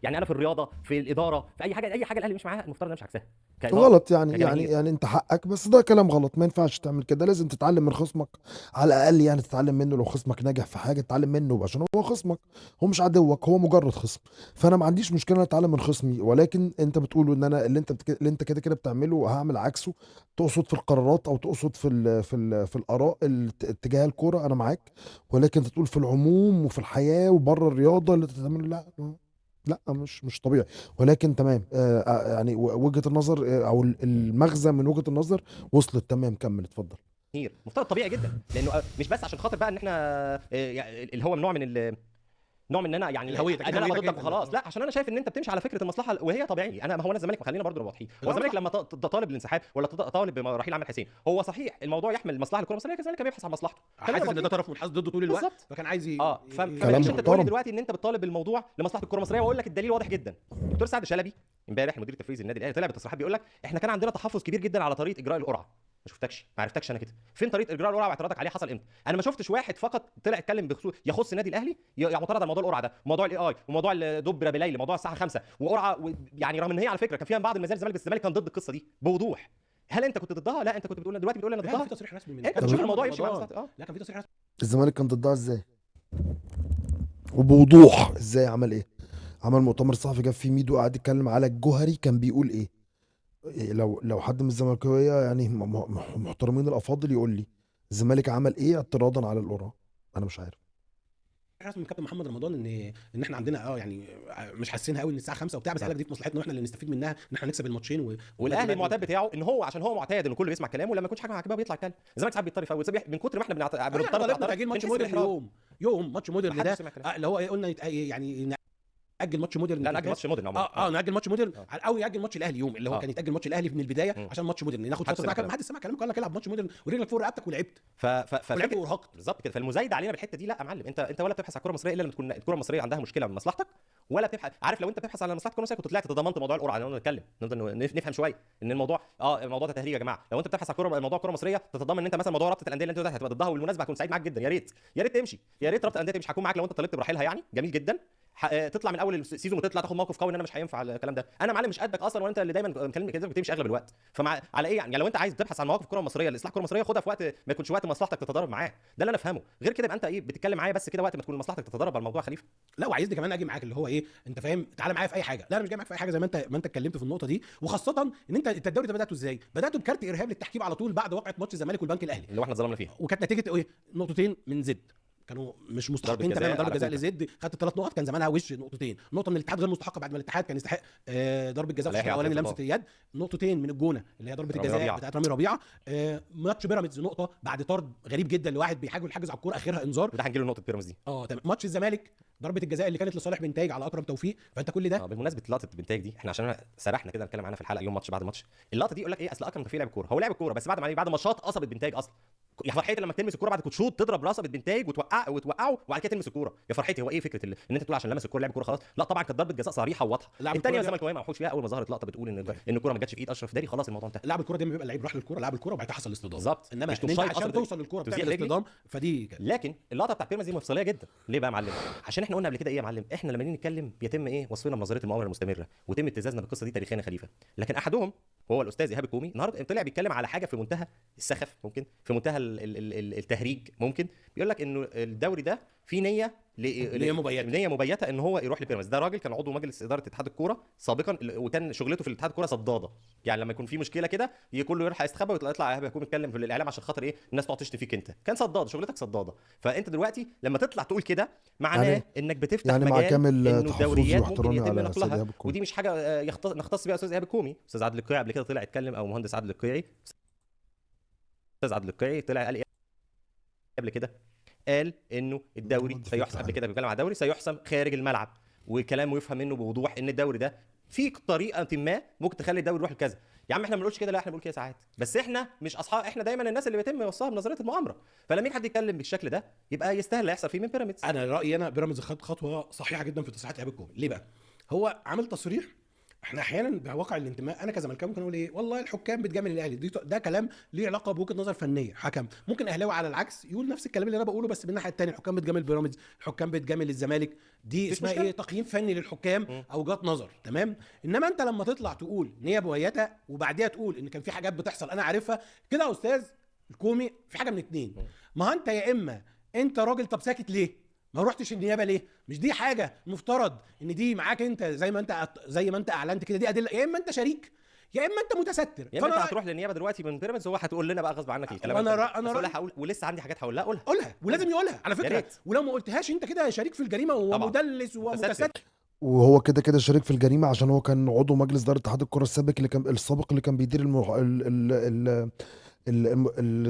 [SPEAKER 3] يعني انا في الرياضه في الاداره في اي حاجه الاهلي مش معاها المفترض امشي عكسها.
[SPEAKER 1] غلط يعني انت حقك، بس ده كلام غلط. ما ينفعش تعمل كده. لازم تتعلم من خصمك على الاقل، يعني تتعلم منه. لو خصمك ناجح في حاجه تتعلم منه عشان هو خصمك، هو مش عدوك، هو مجرد خصم. فانا ما عنديش مشكله اتعلم من خصمي، ولكن ولكن انت بتقول ان انا اللي انت كده بتعمله هعمل عكسه. تقصد في القرارات او تقصد في الاراء اتجاه الكوره، انا معاك. ولكن انت تقول في العموم وفي الحياه وبره الرياضه اللي انت بتعمله، لا مش طبيعي. ولكن تمام، يعني وجهة النظر، او المغزى من وجهة النظر وصلت. تمام، كمل اتفضل.
[SPEAKER 3] كتير مفترض طبيعي جدا، لانه مش بس عشان خاطر بقى ان احنا يعني اللي هو نوع من نوع من ان انا يعني
[SPEAKER 2] الهوية،
[SPEAKER 3] انا ابقى ضدك وخلاص، لا عشان انا شايف ان انت بتمشي على فكره المصلحه وهي طبيعي. انا ما هو انا الزمالك، خلينا برضه نبقى واضحين، هو الزمالك لما طالب الانسحاب ولا طالب برحيل عامر حسين، هو صحيح الموضوع يحمل مصلحه الكره المصريه، الزمالك كان بيبحث عن مصلحته،
[SPEAKER 2] حاسس ان ده طرف منحاز ضده طول الوقت،
[SPEAKER 3] بالظبط.
[SPEAKER 2] فكان عايز
[SPEAKER 1] كلام
[SPEAKER 3] فما تجيش انت تقول لي
[SPEAKER 1] محترم.
[SPEAKER 3] دلوقتي ان انت بتطالب الموضوع لمصلحه الكره المصريه، واقول لك الدليل واضح جدا. دكتور سعد شلبي امبارح مدير التنفيذي النادي الاهلي طلع بتصريحات بيقول لك احنا كان عندنا تحفظ كبير جدا على طريقه اجراء القرعه. ما شفتكش، ما عرفتكش انا كده. فين طريقه اجراء القرعه واعتراضك عليها حصل امتى؟ انا ما شفتش واحد فقط طلع اتكلم بخصوص يخص النادي الاهلي معترض على موضوع القرعه ده، موضوع الاي اي، وموضوع الدب بليل، موضوع الساعه 5 وقرعه يعني رغم ان هي على فكره كان فيها بعض المزايا الزمالك، بس الزمالك كان ضد القصه دي بوضوح. هل انت كنت ضدها؟ لا انت كنت بتقول دلوقتي انا
[SPEAKER 2] لا،
[SPEAKER 3] ضدها.
[SPEAKER 2] في تصريح رسمي من
[SPEAKER 3] انت بتشوف الموضوع يمشي مع مصلحتك.
[SPEAKER 2] لا، كان في تصريح رسمي.
[SPEAKER 1] الزمالك كان ضدها ازاي وبوضوح؟ ازاي؟ عمل ايه؟ عمل مؤتمر صحفي جاب فيه ميدو قاعد يتكلم على الجوهري، كان بيقول ايه؟ لو حد من الزملكاويه يعني محترمين الافاضل يقول لي الزمالك عمل ايه اعتراضا على القرعه. انا مش عارف.
[SPEAKER 2] رسمي من كابتن محمد رمضان ان احنا عندنا يعني مش حاسينها قوي ان الساعه 5 وبتاع، بس قال لك دي في مصلحتنا واحنا اللي نستفيد منها، ان احنا نكسب الماتشين
[SPEAKER 3] والاهلي المعتاد بتاعه ان هو عشان هو معتاد ان كله بيسمع كلامه، لما يكونش حاجه عاجباه بيطلع يتكلم. الزمالك ساعات بيضطر يفوت من كتر ما احنا
[SPEAKER 2] بنضطر تاجيل ماتش مودرن يوم ماتش مودرن ده اللي هو قلنا يعني نأجل ماتش مودرن.
[SPEAKER 3] لا نأجل ماتش مودرن
[SPEAKER 2] نأجل ماتش مودرن او يأجل ماتش الاهلي يوم اللي هو كان يتأجل ماتش الاهلي من البدايه عشان ماتش مودرن ناخد فتره ما حدش سمع كلامك، قال لك العب ماتش مودرن ورجلك فوق رقبتك ولعبت ولعبت وارهقت
[SPEAKER 3] بالظبط كده. فالمزايده علينا بالحته دي لا يا معلم، انت ولا بتبحث على الكره المصريه الا لما تكون الكره المصريه عندها مشكله من مصلحتك، ولا بتبحث. عارف لو انت بتبحث على مصلحه الكره المصريه كنت طلعت تضمنت موضوع القرعه. نقدر نتكلم، نقدر نفهم شويه ان الموضوع الموضوع ده تهريج يا جماعه. لو انت بتبحث على موضوع الكره المصريه تتضمن ان انت مثلا موضوع رابطه الانديه اللي انت هتبقى ضدها، وبالمناسبه هكون سعيد معاك جدا. يا ريت تمشي، يا ريت رابطه الانديه تمشي، هكون معاك لو انت طالبت برحيلها، يعني جميل جدا. تطلع من اول السيزون وتطلع تاخد موقف قوي ان انا مش هينفع الكلام ده. انا معلم مش قدك اصلا، وانت اللي دايما مكلمني كده بتمشي اغلب الوقت. على ايه يعني لو انت عايز تبحث عن مواقف الكره المصريه لاصلاح الكره المصريه خدها في وقت ما يكونش وقت مصلحتك تتضارب معاه. ده اللي انا افهمه. غير كده يبقى انت بتتكلم معايا بس كده وقت ما تكون مصلحتك تتضارب على الموضوع. خليفه
[SPEAKER 2] لا، وعايزني كمان اجي معاك اللي هو ايه، انت فاهم، تعالى معايا في اي حاجه. لا انا مش جاي معاك في اي حاجه، زي ما انت اتكلمت في النقطه دي، وخاصه ان انت الدوري ده بداته ازاي؟ بداته بكارت ارهاب للتحكيم على طول بعد وقعه ماتش الزمالك والبنك الاهلي
[SPEAKER 3] اللي احنا اتظلمنا فيها،
[SPEAKER 2] وكانت نتيجه ايه؟ نقطتين من زد كانوا مش مستحقين تماما. ضربه جزاء لزد خدت 3 نقط، كان زمانها وش نقطتين. نقطه من الاتحاد غير مستحقه بعد ما الاتحاد كان يستحق ضربه جزاء في الشوط الاولاني لمسه اليد. نقطتين من الجونه اللي هي ضربه الجزاء بتاعت رامي ربيعه. ماتش بيراميدز نقطه بعد طرد غريب جدا لواحد بيحاول يحجز على الكوره، اخرها انذار.
[SPEAKER 3] ده هنجي له نقطه بيراميدز دي.
[SPEAKER 2] تمام. ماتش الزمالك ضربه الجزاء اللي كانت لصالح بنتايج على اكرم توفيق. فانت كل ده
[SPEAKER 3] بمناسبه لقطه بنتايج دي، احنا عشان سرحنا كده نتكلم عنها في الحلقه يوم ماتش بعد ماتش. اللقطه دي يقول لك ايه؟ اصل اكرم توفيق لعب كوره، هو لعب الكوره بس بعد ما شاط قصبت بنتايج اصلا. يا فرحتي لما تلمس الكوره بعد كنت شوط تضرب راسه بنتايج وتوقعه وبعد كده تلمس الكوره. يا فرحتي هو ايه فكره ان انت تقول عشان لمس الكوره لعب الكوره خلاص؟ لا طبعا كانت ضربه جزاء صريحه وواضحه. الثانيه الزمالك ما محوش فيها اول ما ظهرت لقطه بتقول ان الكوره ما جاتش في ايد اشرف داري، خلاص الموضوع انتهى.
[SPEAKER 2] لعب الكوره دي بيبقى اللعيب راح للكوره، لعب الكوره وبعد كده حصل الاصطدام
[SPEAKER 3] بالظبط.
[SPEAKER 2] انما انت عشان توصل للكوره بتعمل اصطدام فدي
[SPEAKER 3] لكن اللقطه بتاعت بيراميدز دي مفصليه جدا. ليه بقى يا معلم؟ عشان احنا قلنا قبل كده ايه يا معلم؟ احنا لما نيجي نتكلم بيتم ايه؟ وصفنا بنظريه المؤامره المستمره ويتم ابتزازنا بالقصه دي تاريخيا خليفه. لكن احدهم هو الاستاذ ايهاب الكومي النهارده طلع بيتكلم على حاجه في منتهى السخف، ممكن في منتهى التهريج. ممكن بيقول لك انه الدوري ده فيه نيه مبيته ان هو يروح لبيراميدز. ده راجل كان عضو مجلس اداره اتحاد الكوره سابقا، وكان شغلته في الاتحاد الكوره صداده. يعني لما يكون في مشكله كده كله يروح يستخبى ويطلع ايهاب الكومي يتكلم في الاعلام عشان خاطر ايه؟ الناس تقعد تشتم فيك. انت كان صداد، شغلتك صداده. فانت دلوقتي لما تطلع تقول كده معناه
[SPEAKER 1] يعني
[SPEAKER 3] انك بتفتح
[SPEAKER 1] يعني
[SPEAKER 3] مجال انه الدوريات ممكن يتم نقلها، ودي مش حاجه نختص بيها استاذ ايهاب الكومي. استاذ عادل القيعي قبل كده طلع يتكلم، او مهندس عادل القيعي، استاذ عادل القيعي طلع قال ايه قبل كده؟ قال انه الدوري سيحسم. قبل كده بيتكلم على الدوري سيحسم خارج الملعب، وكلامه يفهم منه بوضوح ان الدوري ده في طريقه ما ممكن تخلي الدوري يروح لكذا. يا عم احنا ما بنقولش كده، لا احنا بنقول كده ساعات، بس احنا مش اصحاب، احنا دايما الناس اللي بيتم يوصلها بنظريه المؤامره. فلما يجي حد يتكلم بالشكل ده يبقى يستاهل يحصل فيه من بيراميدز.
[SPEAKER 2] انا رايي بيراميدز خد خطوه صحيحه جدا في تصحيح ايهاب الكومي. ليه بقى؟ هو عامل تصريح. احنا احيانا بواقع الانتماء انا كزملكاوي ممكن اقول ايه؟ والله الحكام بتجامل الاهلي، ده كلام ليه علاقه بوجهه نظر فنيه حكم. ممكن اهلاوي على العكس يقول نفس الكلام اللي انا بقوله بس من الناحيه الثانيه، الحكام بتجامل بيراميدز، الحكام بتجامل الزمالك. دي اسمها ايه؟ تقييم فني للحكام او وجهات نظر. تمام. انما انت لما تطلع تقول نيه مبيته وبعديها تقول ان كان في حاجات بتحصل انا عارفها كده يا استاذ الكومي، في حاجه من اتنين. ما انت يا اما انت راجل طب ساكت ليه؟ ما رحتش النيابه ليه؟ مش دي حاجه مفترض ان دي معاك انت زي ما انت اعلنت كده، دي ادله، يا اما انت شريك يا اما انت متستر.
[SPEAKER 3] يا اما انت هتروح للنيابه دلوقتي من بيراميدز، هو هتقول لنا بقى غصب عنك الكلام
[SPEAKER 2] انا
[SPEAKER 3] هقول، ولسه عندي حاجات هقول لها،
[SPEAKER 2] قولها ولازم يقولها على فكره، ولو ما قلتهاش انت كده شريك في الجريمه ومدلس ومتستر.
[SPEAKER 1] وهو كده كده شريك في الجريمه عشان هو كان عضو مجلس اداره اتحاد الكره السابق اللي كان بيدير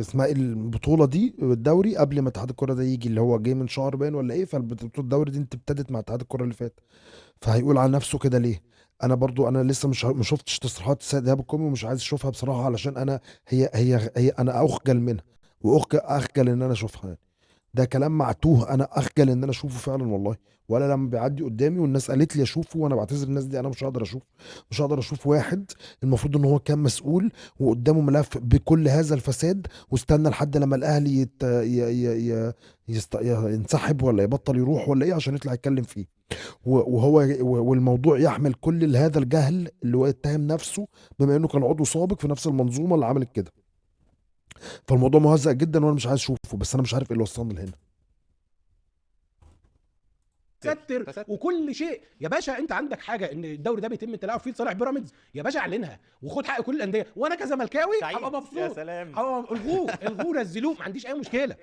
[SPEAKER 1] اسمها البطوله دي الدوري قبل ما اتحاد الكره ده يجي، اللي هو جاي من شهر باين ولا ايه. فالبطوله الدوري دي انت ابتدت مع اتحاد الكره اللي فات، فهيقول على نفسه كده ليه؟ انا برضو انا لسه مش ما شفتش تصريحات السيد ايهاب الكومي ومش عايز اشوفها بصراحه، علشان انا هي انا اخجل منها، اخجل ان انا اشوفها يعني. ده كلام معتوه، انا اخجل ان انا اشوفه فعلا والله. ولا لما بيعدي قدامي والناس قالت لي اشوفه، وانا بعتذر الناس دي، انا مش هقدر اشوف، مش هقدر اشوف واحد المفروض ان هو كان مسؤول وقدامه ملف بكل هذا الفساد، واستنى لحد لما الاهلي ينسحب ولا يبطل يروح ولا ايه عشان يطلع يتكلم فيه. وهو والموضوع يحمل كل هذا الجهل اللي هو يتهم نفسه بما انه كان عضو سابق في نفس المنظومه اللي عملت كده. فالموضوع مهزأ جدا وانا مش عايز اشوفه، بس انا مش عارف ايه اللي وصلنا لهنا.
[SPEAKER 2] ستر وكل شيء يا باشا. انت عندك حاجه ان الدوري ده بيتم التلاعب فيه لصالح بيراميدز، يا باشا اعلنها وخد حق كل الانديه، وانا كزملكاوي هبقى مبسوط.
[SPEAKER 3] يا سلام،
[SPEAKER 2] الغوه نزلوه، ما عنديش اي مشكله.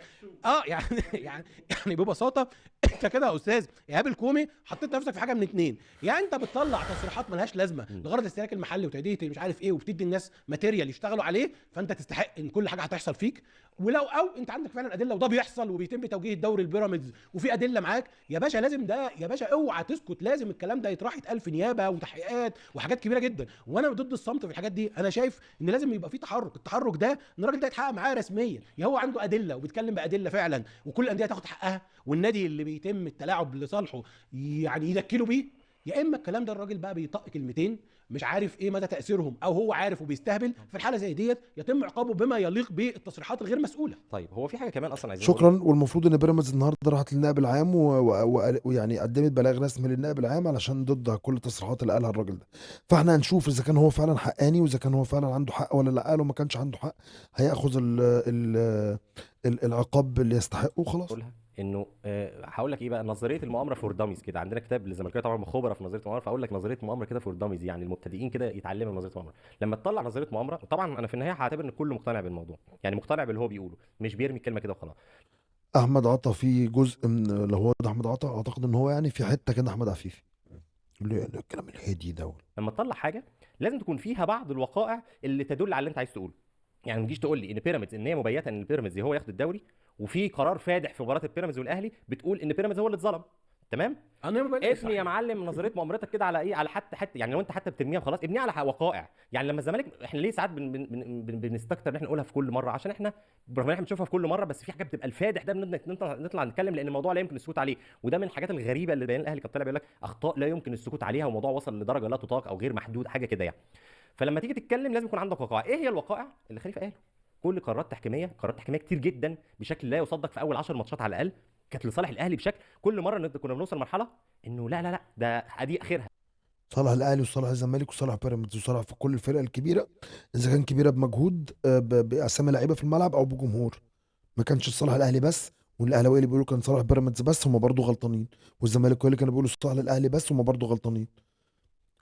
[SPEAKER 2] يعني ببساطه انت كده يا استاذ ايهاب الكومي حطيت نفسك في حاجه من اتنين، يا انت بتطلع تصريحات ملهاش لازمه لغرض الاستهلاك المحلي وتأدية مش عارف ايه، وبتدي الناس ماتيريال يشتغلوا عليه، فانت تستحق ان كل حاجه هتحصل فيك. او انت عندك فعلا ادله وده بيحصل وبيتم توجيه الدوري البيراميدز وفي ادله معاك، يا باشا لازم ده، يا باشا اوعى تسكت، لازم الكلام ده يتراح يتقال في نيابه وتحقيقات وحاجات كبيره جدا. وانا ضد الصمت في الحاجات دي، انا شايف ان لازم يبقى في تحرك. التحرك ده ان الراجل ده يتحقق معاه رسميا، يا هو عنده ادله وبيتكلم بادله فعلا وكل الانديه تاخد حقها، والنادي اللي بيتم التلاعب لصالحه يعني يدكلوا بيه، يا اما الكلام ده الراجل بقى بيطق كلمتين مش عارف ايه مدى تاثيرهم، او هو عارف وبيستهبل. في الحاله زي ديت يتم عقابه بما يليق بالتصريحات الغير مسؤوله.
[SPEAKER 3] طيب هو في حاجه كمان اصلا عايزين
[SPEAKER 1] شكرا. والمفروض ان بيراميدز النهارده راحت للنائب العام ويعني قدمت بلاغ رسمي للنائب العام علشان ضد كل التصريحات اللي قالها الراجل ده. فاحنا هنشوف اذا كان هو فعلا حقاني واذا كان هو فعلا عنده حق ولا لا. لو ما كانش عنده حق هياخذ العقاب اللي يستحقه وخلاص.
[SPEAKER 3] انه هقول لك ايه بقى، نظريه المؤامره فور داميز كده، عندنا كتاب للزمالكاويه طبعا خبره في نظريه المؤامره، فاقول لك نظريه مؤامره كده فور داميز، يعني المبتدئين كده يتعلموا نظريه المؤامره. لما تطلع نظريه مؤامره، طبعا انا في النهايه هعتبر ان كل مقتنع بالموضوع، يعني مقتنع باللي هو بيقوله، مش بيرمي الكلمه كده وخلاص.
[SPEAKER 1] احمد عطا في جزء من، لو هو ده احمد عطا اعتقد ان هو يعني في حته كده احمد عفيفي الكلام الهادي ده.
[SPEAKER 3] لما تطلع حاجه لازم تكون فيها بعض الوقائع اللي تدل على اللي انت عايز تقوله. يعني ما تجيش تقول لي ان بيراميدز ان هي مبيته ان البيراميدز هو ياخد الدوري، وفي قرار فادح في مباراه البيراميدز والاهلي بتقول ان بيراميدز هو اللي اتظلم. تمام، ابني يا معلم نظريه مؤامرتك كده على ايه، على حتى يعني لو انت حتى بترميها خلاص ابنيها على وقائع. يعني لما الزمالك، احنا ليه ساعات بنستكتر ان احنا نقولها في كل مره، عشان احنا برغم ان احنا بنشوفها في كل مره، بس في حاجه بتبقى الفادح ده نطلع نتكلم، لان الموضوع لا يمكن السكوت عليه. وده من الحاجات الغريبه اللي بيان الاهلي كان طالع بيقول لك اخطاء لا يمكن السكوت عليها، وموضوع وصل لدرجه لا تطاق او غير محدود حاجه كده يعني. فلما تيجي تتكلم لازم يكون عندك وقائع. ايه هي الوقائع اللي خليفه قاله؟ كل قرارات تحكيميه كتير جدا بشكل لا يصدق في اول 10 ماتشات على الاقل كانت لصالح الاهلي، بشكل كل مره كنا بنوصل لمرحله انه لا ده ادي اخرها.
[SPEAKER 1] صالح الاهلي وصالح الزمالك وصالح بيراميدز وصالح في كل الفرق الكبيره، اذا كان كبيره بمجهود باسامي لعيبه في الملعب او بجمهور. ما كانش صالح الاهلي بس، والاهلاويه اللي بيقولوا كان صالح بيراميدز بس هم برضو غلطانين، والزمالكاويه اللي كانوا بيقولوا صالح الاهلي بس هم برضو غلطانين.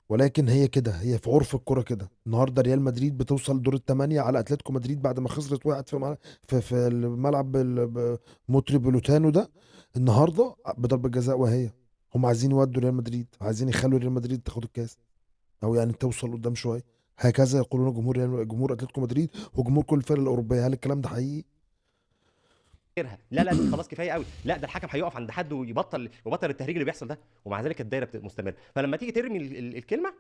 [SPEAKER 1] ولكن هي كده، هي في عرف الكرة كده. النهارده ريال مدريد بتوصل دور الثمانية على اتلتيكو مدريد بعد ما خسرت واحد في الملعب موتري بلوتانو ده النهارده بضربة جزاء. وهي هم عايزين يودوا ريال مدريد، عايزين يخلوا ريال مدريد تاخد الكاس او يعني توصل قدام شويه. هكذا يقولون جمهور اتلتيكو مدريد وجمهور كل الفرق الاوروبيه. هل الكلام ده حقيقي؟
[SPEAKER 3] لا دي خلاص كفايه قوي، لا ده الحكم هيقف عند حد ويبطل التهريج اللي بيحصل ده، ومع ذلك الدايره مستمره. فلما تيجي ترمي الكلمه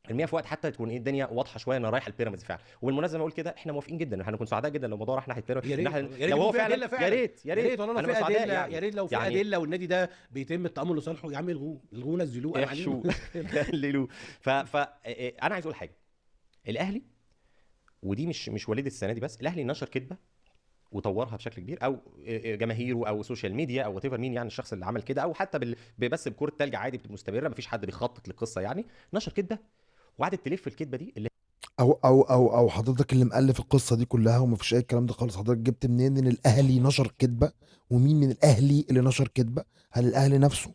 [SPEAKER 3] ارميها في وقت حتى تكون ايه الدنيا واضحه شويه انا رايح البيراميدز فعلا. وبالمناسبه اقول كده احنا موافقين جدا، هنكون سعداء جدا لو الموضوع راح ناحيه بيراميدز،
[SPEAKER 2] لو هو فعلا
[SPEAKER 3] يا ريت
[SPEAKER 2] والله
[SPEAKER 3] انا
[SPEAKER 2] في ادله
[SPEAKER 3] يعني.
[SPEAKER 2] يا ريت لو في
[SPEAKER 3] يعني
[SPEAKER 2] ادله والنادي ده بيتم التامل لصالحه، يا عم الغوه نزلوه
[SPEAKER 3] خللوه. انا عايز اقول حاجه، الاهلي ودي مش وليده السنه دي بس، الاهلي نشر كذبه وطورها بشكل كبير، او جماهيره او سوشيال ميديا او وات ايفر مين يعني الشخص اللي عمل كده، او حتى بس بكره تلج عادي مستمره مفيش حد بيخطط للقصه يعني، نشر كذبه وقعدت تلف الكذبه دي اللي
[SPEAKER 1] او حضرتك اللي مؤلف القصه دي كلها ومفيش اي الكلام ده خالص. حضرتك جبت منين ان الاهلي نشر كذبه؟ ومين من الاهلي اللي نشر كذبه؟ هل الاهلي نفسه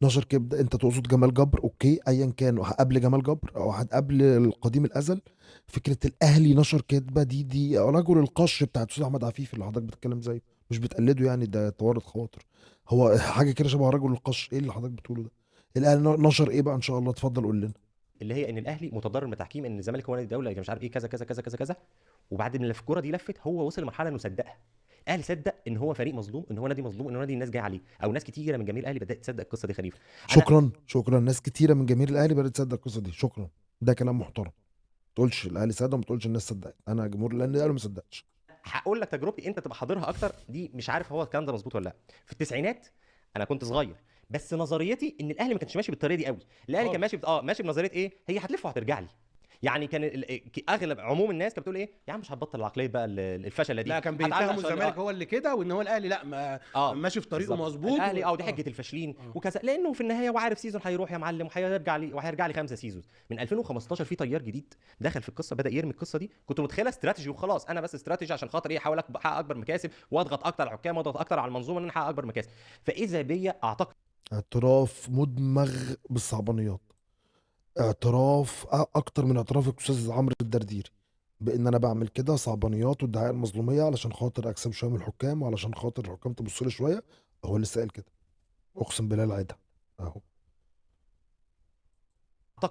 [SPEAKER 1] نشر كذبه؟ انت تقصد جمال جبر؟ اوكي، ايا كان قبل جمال جبر او قبل القديم الازل، فكره الاهلي نشر كذبه دي رجل القش بتاع الاستاذ احمد عفيف اللي حضرتك بتتكلم زيه، مش بتقلده يعني، ده توارد خواطر. هو حاجه كده شبه رجل القش. ايه اللي حضرتك بتقوله ده؟ الاهلي نشر ايه بقى ان شاء الله؟ اتفضل قول لنا.
[SPEAKER 3] اللي هي ان الاهلي متضرر من التحكيم، ان الزمالك هو نادي الدوله، مش عارف ايه كذا كذا كذا كذا كذا. وبعد ما الكوره دي لفت هو وصل لمرحله انه صدقها. الاهلي صدق ان هو فريق مظلوم، ان هو نادي مظلوم، ان هو نادي الناس جايه عليه، او ناس كتيره من جماهير الاهلي بدات تصدق القصه دي. خليفه انا
[SPEAKER 1] شكرا ناس كتيره من جماهير الاهلي بدات تصدق القصه دي. شكرا، ده كلام محترم. ما تقولش الاهلي صدق وما تقولش الناس صدقت. انا جمهور الاهلي ما صدقش.
[SPEAKER 3] هقول لك تجربتي انت تبقى حاضرها اكتر، دي مش عارف هو الكلام ده مظبوط ولا لا. في التسعينات انا كنت صغير، بس نظريتي ان الاهلي ما كانش ماشي بالطريقه دي قوي. الاهلي كان ماشي ماشي بنظريه ايه، هي هتلف وهترجع لي. يعني كان اغلب عموم الناس كانت بتقول ايه يا عم مش هتبطل العقليه بقى الفشله دي.
[SPEAKER 2] لا كان بيتهموا الزمالك هو اللي كده، وان هو الاهلي لا ما ماشي في طريقه مظبوط.
[SPEAKER 3] الاهلي دي حجه الفاشلين وكذا، لانه في النهايه هو عارف سيزون هيروح يا معلم وهيرجع لي 5 سيزون. من 2015 في تيار جديد دخل في القصه، بدا يرمي القصه دي. كنت متخيلها استراتيجي وخلاص، انا بس استراتيجي عشان خاطر ايه، احاول احقق اكبر مكاسب واضغط اكتر على الحكام واضغط اكتر على المنظومه ان انا احقق اكبر مكاسب. فاذا بيا اعتقد
[SPEAKER 1] اعتراف مدمغ بالصعبانيات، اعتراف اكتر من اعتراف الاستاذ عمرو الدرديري بان انا بعمل كده صعبانيات وادعاء المظلوميه علشان خاطر اكسب شويه من الحكام وعلشان خاطر الحكام تبص لي شويه. هو لسه قايل كده، اقسم بالله العيدة اهو.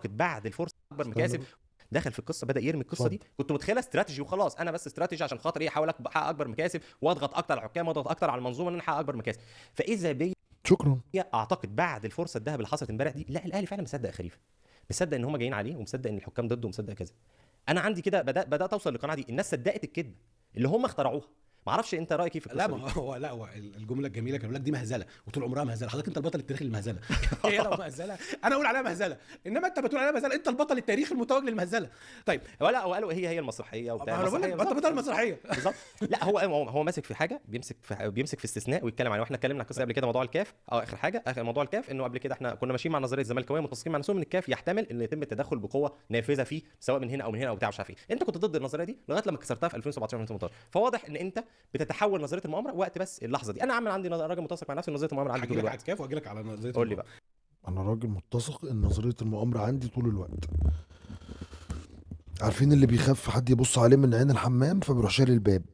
[SPEAKER 3] بعد الفرصه اكبر مكاسب دخل في القصه، بدا يرمي القصه دي. كنت متخيلها استراتيجي وخلاص، انا بس استراتيجي عشان خاطر ايه، احاول احقق اكبر مكاسب واضغط اكتر على الحكام واضغط اكتر على المنظومه ان انا احقق اكبر مكاسب. فاذا بيا
[SPEAKER 1] شكرا.
[SPEAKER 3] اعتقد بعد الفرصه الذهب اللي حصلت امبارح دي، لا الاهلي فعلا مصدق خليفه، مصدق ان هم جايين عليه، ومصدق ان الحكام ضده، ومصدق كذا. انا عندي كده بدات اوصل للقناعه دي. الناس صدقت الكذب اللي هم اخترعوها. ما اعرفش انت رايك ايه في القصه
[SPEAKER 2] لا
[SPEAKER 3] دي؟
[SPEAKER 2] ما هو الجمله الجميله كان بيقول لك دي مهزله، وطول عمرها مهزله. حضرتك انت البطل التاريخي للمهزله. هي لو مهزله انا اقول عليها مهزله، انما انت بتقول عليها مهزله، انت البطل التاريخي المتوج للمهزله. طيب
[SPEAKER 3] ولا وقالوا هي المسرحيه وبتاع
[SPEAKER 2] المسرحيه، انت بطل المسرحيه
[SPEAKER 3] بالظبط. لا هو ماسك في حاجه، بيمسك في استثناء ويتكلم عنه. واحنا اتكلمنا عن القصه قبل كده، موضوع الكاف اخر حاجه، اخر موضوع الكاف، انه قبل كده احنا كنا ماشيين مع نظريه الزمالكاويه متفقين مع نفسهم ان الكاف يحتمل ان يتم التدخل بقوه نافذه فيه، سواء من هنا او من هنا او بتاع مش عارف ايه. انت كنت ضد النظريه دي لغايه لما كسرتها في 2017 2018. فواضح ان انت بتتحول نظريه المؤامره وقت بس اللحظه دي. انا عندي راجل متسق مع نفسي، نظريه المؤامره عندي طول الوقت.
[SPEAKER 2] هاجي لك واجي لك على نظريه.
[SPEAKER 3] قول لي بقى.
[SPEAKER 1] انا راجل متسق ان نظريه المؤامره عندي طول الوقت. عارفين اللي بيخاف حد يبص عليه من عين الحمام فبيروح شاري الباب.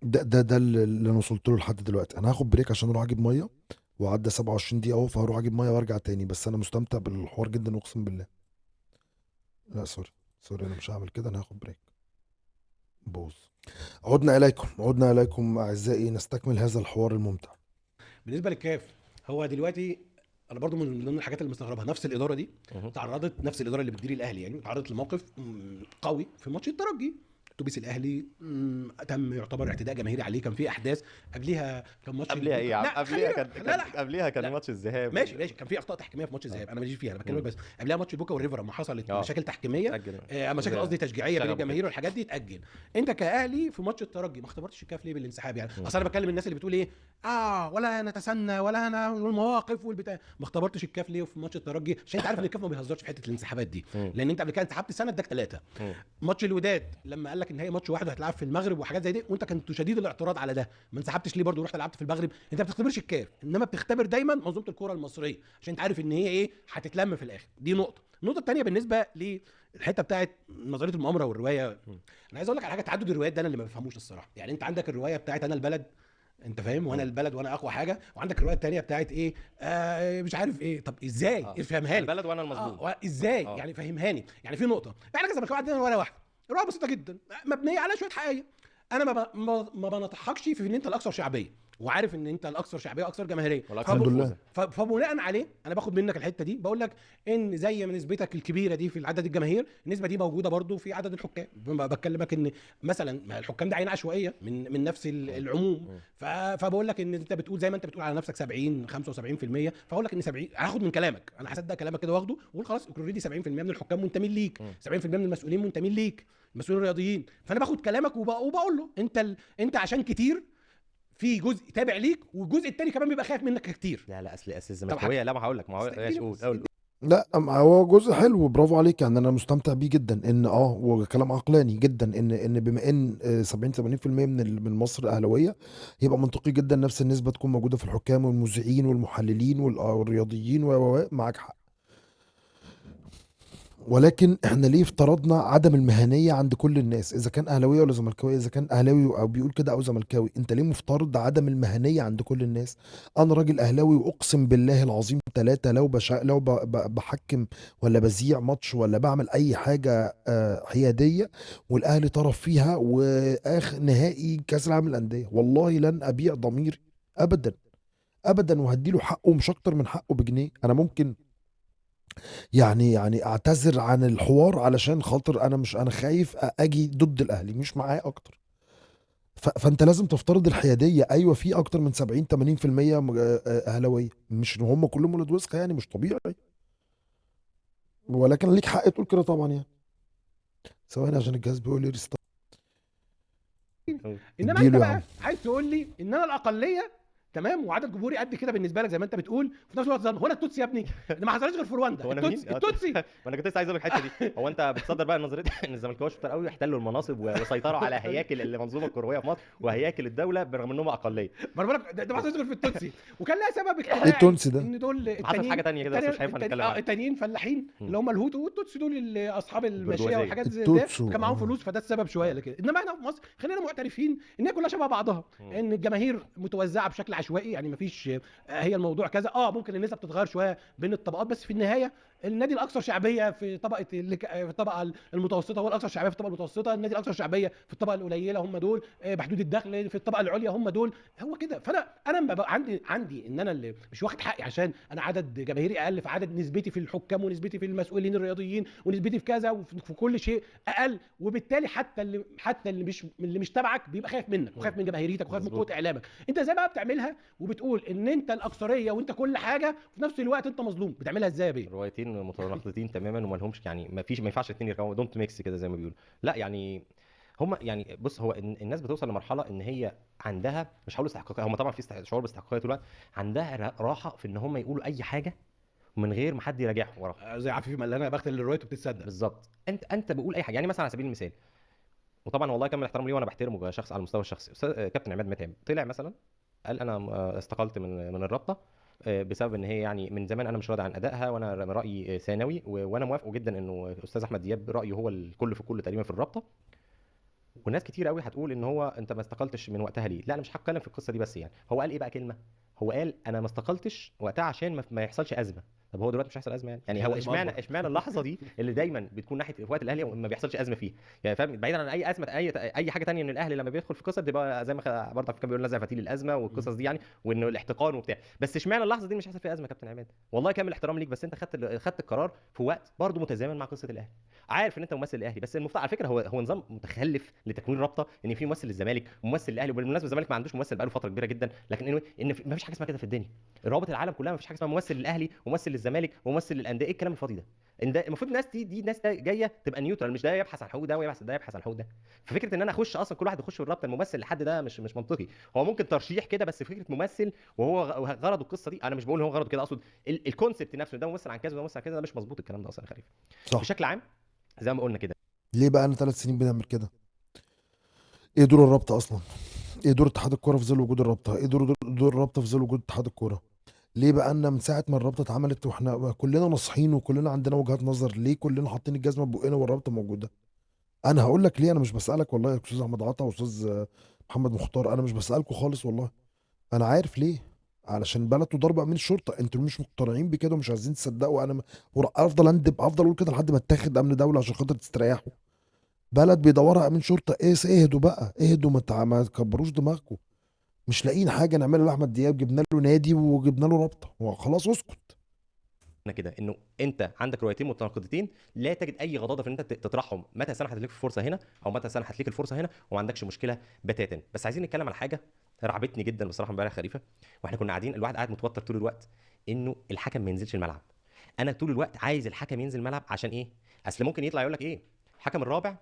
[SPEAKER 1] ده اللي انا وصلت له لحد دلوقتي. انا هاخد بريك عشان اروح اجيب ميه، وعدى 27 دقيقه اهو، فهروح اجيب ميه وارجع تاني. بس انا مستمتع بالحوار جدا اقسم بالله. لا سوري انا مش هعمل كده، انا هاخد بريك. بوظ. عدنا اليكم اعزائي، نستكمل هذا الحوار الممتع.
[SPEAKER 2] بالنسبه للكاف، هو دلوقتي انا برضو من ضمن الحاجات اللي مستغربها، نفس الاداره دي نفس الاداره اللي بتدير الاهلي يعني تعرضت لموقف قوي في ماتش الترجي. اتوبيس الاهلي تم يعتبر اعتداء جماهيري عليه. كان في احداث قبليها، كان ماتش
[SPEAKER 3] قبليها ايه يا عم؟ قبليها كان ماتش الذهاب.
[SPEAKER 2] ماشي كان في اخطاء تحكيميه في ماتش الذهاب، انا ماليش فيها، انا بكلمك بس. قبلها ماتش بوكا والريفر لما حصلت مشاكل تحكيميه، مشاكل قصدي تشجيعيه بين الجماهير والحاجات دي اتاجل. انت كاهلي في ماتش الترجي ما اختبرتش الكاف ليه بالانسحاب يعني؟ اصل انا بكلم الناس اللي بتقول ايه ولا نتسنى ولا انا والمواقف والبتاع، ما اختبرتش الكاف ليه في ماتش الترجي؟ عشان انت عارف ان الكاف ما بيهزرش في حته الانسحابات دي، لان انت قبل كده انسحبت سنه اداك 3. ماتش الوداد لما قال لك ان هي ماتش واحد وهتلعب في المغرب وحاجات زي دي، وانت كنت شديد الاعتراض على ده، ما انسحبتش ليه برضه ورحت لعبت في المغرب؟ انت ما بتختبرش الكاف، انما بتختبر دايما منظومه الكره المصريه، عشان انت عارف ان هي ايه هتتلم في الاخر. دي نقطه. النقطه الثانيه بالنسبه للحته بتاعت نظريه المؤامره والروايه، انا عايز اقول لك على حاجه. تعدد الروايات ده انا اللي ما بفهموش الصراحه. يعني انت عندك الروايه بتاعت انا البلد، انت فاهم، وانا البلد وانا اقوى حاجه، وعندك الروايه الثانيه بتاعت ايه مش عارف ايه. طب ازاي؟ افهمها لي.
[SPEAKER 3] البلد وانا المظلوم.
[SPEAKER 2] ازاي يعني؟ فهمهاني. يعني في نقطه، احنا كزملكاويه عندنا ولا واحده روايه بسيطه جدا مبنيه على شويه حقائق. انا ما بنطحكش في ان انت الاكثر شعبيه، وعارف ان انت الاكثر شعبيه واكثر جماهيريه،
[SPEAKER 1] الحمد لله.
[SPEAKER 2] فبناء عليه انا باخد منك الحته دي، بقول لك ان زي ما نسبتك الكبيره دي في عدد الجماهير، النسبه دي موجوده برضو في عدد الحكام. بكلمك ان مثلا الحكام ده عين عشوائيه من نفس العموم، فبقول لك ان انت بتقول زي ما انت بتقول على نفسك 70 75%، فاقول لك ان 70 هاخد من كلامك، انا هصدق كلامك كده واخده واقول خلاص اوريدي 70% من الحكام منتمين ليك، 70% من المسؤولين منتمين ليك، المسؤولين الرياضيين. فانا باخد كلامك وبقول له انت عشان كتير في جزء تابع ليك، والجزء الثاني كمان بيبقى خايف منك كتير.
[SPEAKER 3] لا اصل الزملكاويه، لا ما هقول لك، ما هو قول
[SPEAKER 1] لا هو جزء حلو، برافو عليك، يعني انا مستمتع بيه جدا، ان وكلام عقلاني جدا، ان بما ان 70 80% من مصر اهلاويه، يبقى منطقي جدا نفس النسبه تكون موجوده في الحكام والمذيعين والمحللين والرياضيين معاك حق. ولكن احنا ليه افترضنا عدم المهنيه عند كل الناس، اذا كان اهلاويه ولا زملكاويه، اذا كان اهلاوي او بيقول كده او زملكاوي، انت ليه مفترض عدم المهنيه عند كل الناس؟ انا راجل اهلاوي واقسم بالله العظيم ثلاثه، لو بحكم ولا بذيع ماتش ولا بعمل اي حاجه حياديه والاهلي طرف فيها، واخر نهائي كاس العالم للانديه، والله لن ابيع ضميري ابدا ابدا، وهديله حقه مش اكتر من حقه بجنيه. انا ممكن يعني اعتذر عن الحوار علشان خاطر انا مش انا خايف اجي ضد الاهلي مش معاه اكتر. فانت لازم تفترض الحياديه. ايوه في اكتر من 70 80% اهلاويه، مش ان هم كلهم ولاد وسخه، يعني مش طبيعي، ولكن ليك حق تقول كده طبعا يعني. ثواني عشان الجهاز بيقول لي ريستارت.
[SPEAKER 2] انما انت
[SPEAKER 1] اديله يا عم.
[SPEAKER 2] بقى عايز تقول لي ان انا الاقليه، تمام، وعدد جمهوري قد كده بالنسبه لك زي ما انت بتقول، وفي نفس الوقت هو انا التوتسي يا ابني؟ ده ما حصلش غير في رواندا،
[SPEAKER 3] هو انا مين؟
[SPEAKER 2] التوتسي.
[SPEAKER 3] ما انا كنت لسه عايز اقول لك الحته دي. هو انت بتصدر بقى نظريه ان الزملكاويه شطار قوي يحتلوا المناصب وسيطروا على هياكل المنظومه الكرويه في مصر وهياكل الدوله برغم انهم اقليه.
[SPEAKER 2] ما انا بقول لك ده ما حصلش غير في التوتسي، وكان لها سبب
[SPEAKER 1] ايه
[SPEAKER 2] اجتماعي
[SPEAKER 1] التونسي ده؟
[SPEAKER 2] ان دول
[SPEAKER 3] حصلت حاجه
[SPEAKER 2] التانيين،
[SPEAKER 3] تانية كده بس مش هينفع نتكلم عنها.
[SPEAKER 2] التانيين فلاحين
[SPEAKER 3] مم.
[SPEAKER 2] اللي هم الهوتو، والتوتسي دول اللي اصحاب الماشيه
[SPEAKER 3] البرجوازيه.
[SPEAKER 2] والحاجات زي ده،
[SPEAKER 1] التوتسو
[SPEAKER 2] فكان معاهم فلوس، فده السبب شويه
[SPEAKER 3] اه.
[SPEAKER 2] لكده. انما احنا في مصر خلينا معترفين ان هي كلها شبه بعضها،
[SPEAKER 3] مم.
[SPEAKER 2] ان الجماهير متوزعه بشكل عشوائي، يعني ما فيش هي الموضوع كذا. ممكن النسب تتغير شويه بين الطبقات، بس في النهايه النادي الاكثر شعبيه في في الطبقه المتوسطه هو الاكثر شعبيه في الطبقه المتوسطه، النادي الاكثر شعبيه في الطبقه القليله هم دول، بحدود الدخل في الطبقه العليا هم دول. هو كده. فانا ببقى عندي ان انا اللي مش واخد حقي عشان انا عدد جماهيري اقل، فعدد نسبتي في الحكام ونسبتي في المسؤولين الرياضيين ونسبتي في كذا وفي كل شيء اقل، وبالتالي حتى اللي مش تبعك بيبقى خايف منك وخايف من جماهيريتك وخايف من قوه
[SPEAKER 3] مظبوط.
[SPEAKER 2] اعلامك. انت ازاي بقى بتعملها وبتقول ان انت الاكثريه وانت كل حاجه وفي نفس الوقت انت مظلوم؟ بتعملها ازاي يا بيه؟
[SPEAKER 3] روايتين متناقضتين تماما وما لهمش يعني ما ينفعش الاثنين يركبوا دونت ميكس كده زي ما بيقولوا. لا يعني هم يعني بص هو الناس بتوصل لمرحله ان هي عندها مش هقول استحقاقيه، هم طبعا في شعور باستحقاقيه طول الوقت، عندها راحه في ان هم يقولوا اي حاجه من غير ما حد يراجعهم وراهم.
[SPEAKER 2] زي عفيف ملانه بخت اللي روايته بتصدق.
[SPEAKER 3] بالظبط. انت بقول اي حاجه، يعني مثلا على سبيل المثال، وطبعا والله كامل احترام ليه وانا بحترمه كشخص على المستوى الشخصي، كابتن عماد متعب طلع مثلا قال انا استقلت من الرابطه بسبب ان هي يعني من زمان انا مش راضي عن ادائها وانا رايي ثانوي، وانا موافقه جدا انه الاستاذ احمد دياب رايه هو الكل في كل تقريبا في الرابطه. والناس كتير قوي هتقول ان هو انت ما استقلتش من وقتها ليه. لا انا مش هتكلم في القصه دي، بس يعني هو قال ايه بقى كلمه، هو قال انا ما استقلتش وقتها عشان ما يحصلش ازمه. طب هو دلوقتي مش هيحصل ازمه يعني هو
[SPEAKER 2] لازم اكبر.
[SPEAKER 3] اشمعنى اللحظه دي اللي دايما بتكون ناحيه في وقت الاهلي ما بيحصلش ازمه فيها؟ يعني فاهم، بعيدا عن اي ازمه اي حاجه تانية ان الاهلي لما بيدخل في قصه بتبقى زي ما برضه كان بيقول نزع فتيل الازمه والقصص دي يعني، وانه الاحتقان وبتاع. بس اشمعنى اللحظه دي مش هيحصل فيها ازمه يا كابتن عماد؟ والله كامل الاحترام ليك، بس انت خدت القرار في وقت برضه متزامن مع قصه الاهلي. عارف ان انت ممثل الاهلي، بس المفترض على فكره هو نظام متخلف لتكوين رابطه ان في ممثل للزمالك وممثل الاهلي. وبالمناسبه الزمالك ما عندوش ممثل بقاله فتره كبيره جدا، لكن ان ما فيش حاجه اسمها كده في الدنيا. روابط العالم كلها ما فيش حاجه اسمها ممثل للاهلي وممثل للزمالك وممثل للانديه. ايه الكلام الفاضي ده؟ ان ده المفروض الناس دي ناس جايه تبقى نيوترال، مش ده يبحث عن حقوق ده ويبحث ده يبحث عن حقوق ده. ففكره ان انا اخش اصلا كل واحد يخش في الرابطه الممثل لحد ده مش منطقي. هو ممكن ترشيح كده، بس فكره ممثل وهو غرضه القصه دي، انا مش بقول هو غرضه كده، اقصد الكونسبت نفسه ده ممثل عن كذا وده ممثل عن كذا، ده مش مظبوط الكلام ده اصلا يا خليفه.
[SPEAKER 1] صح.
[SPEAKER 3] بشكل عام زي ما قلنا كده.
[SPEAKER 1] ليه بقى انا 3 سنين بنعمل كده؟ ايه دور الرابطه اصلا؟ ايه دور اتحاد الكوره في ظل وجود الرابطه؟ ايه دور الرابطه في ظل وجود اتحاد الكوره؟ ليه بقى لنا من ساعه ما الرابطه اتعملت واحنا كلنا ناصحين وكلنا عندنا وجهات نظر، ليه كلنا حاطين الجزمه ببقنا والرابطه موجوده؟ انا هقول لك ليه. انا مش بسالك والله يا استاذ احمد عطا واستاذ محمد مختار، انا مش بسالكوا خالص والله. انا عارف ليه. علشان بلد وضرب امين الشرطه، انتوا مش مقتنعين بكده ومش عايزين تصدقوا. افضل اندب، افضل اقول كده لحد ما اتاخد امن دوله عشان خاطر تستريحوا. بلد بيدورها امين شرطه، اهدوا بقى، اهدوا، ما تكبروش دماغكم. مش لاقيين حاجه نعملها لاحمد دياب، جبنا له نادي وجبنا له رابطه، خلاص اسكت.
[SPEAKER 3] كده انه انت عندك روايتين متناقضتين لا تجد اي غضاضه في ان انت تطرحهم متى سنحت لك الفرصه هنا او متى سنحت لك الفرصه هنا وما عندكش مشكله بتاتا. بس عايزين نتكلم على حاجه رعبتني جدا بصراحه امبارح خليفه، واحنا كنا قاعدين الواحد قاعد متوتر طول الوقت انه الحكم ما ينزلش الملعب. انا طول الوقت عايز الحكم ينزل الملعب عشان ايه؟ اصل ممكن يطلع يقول لك ايه، الحكم الرابع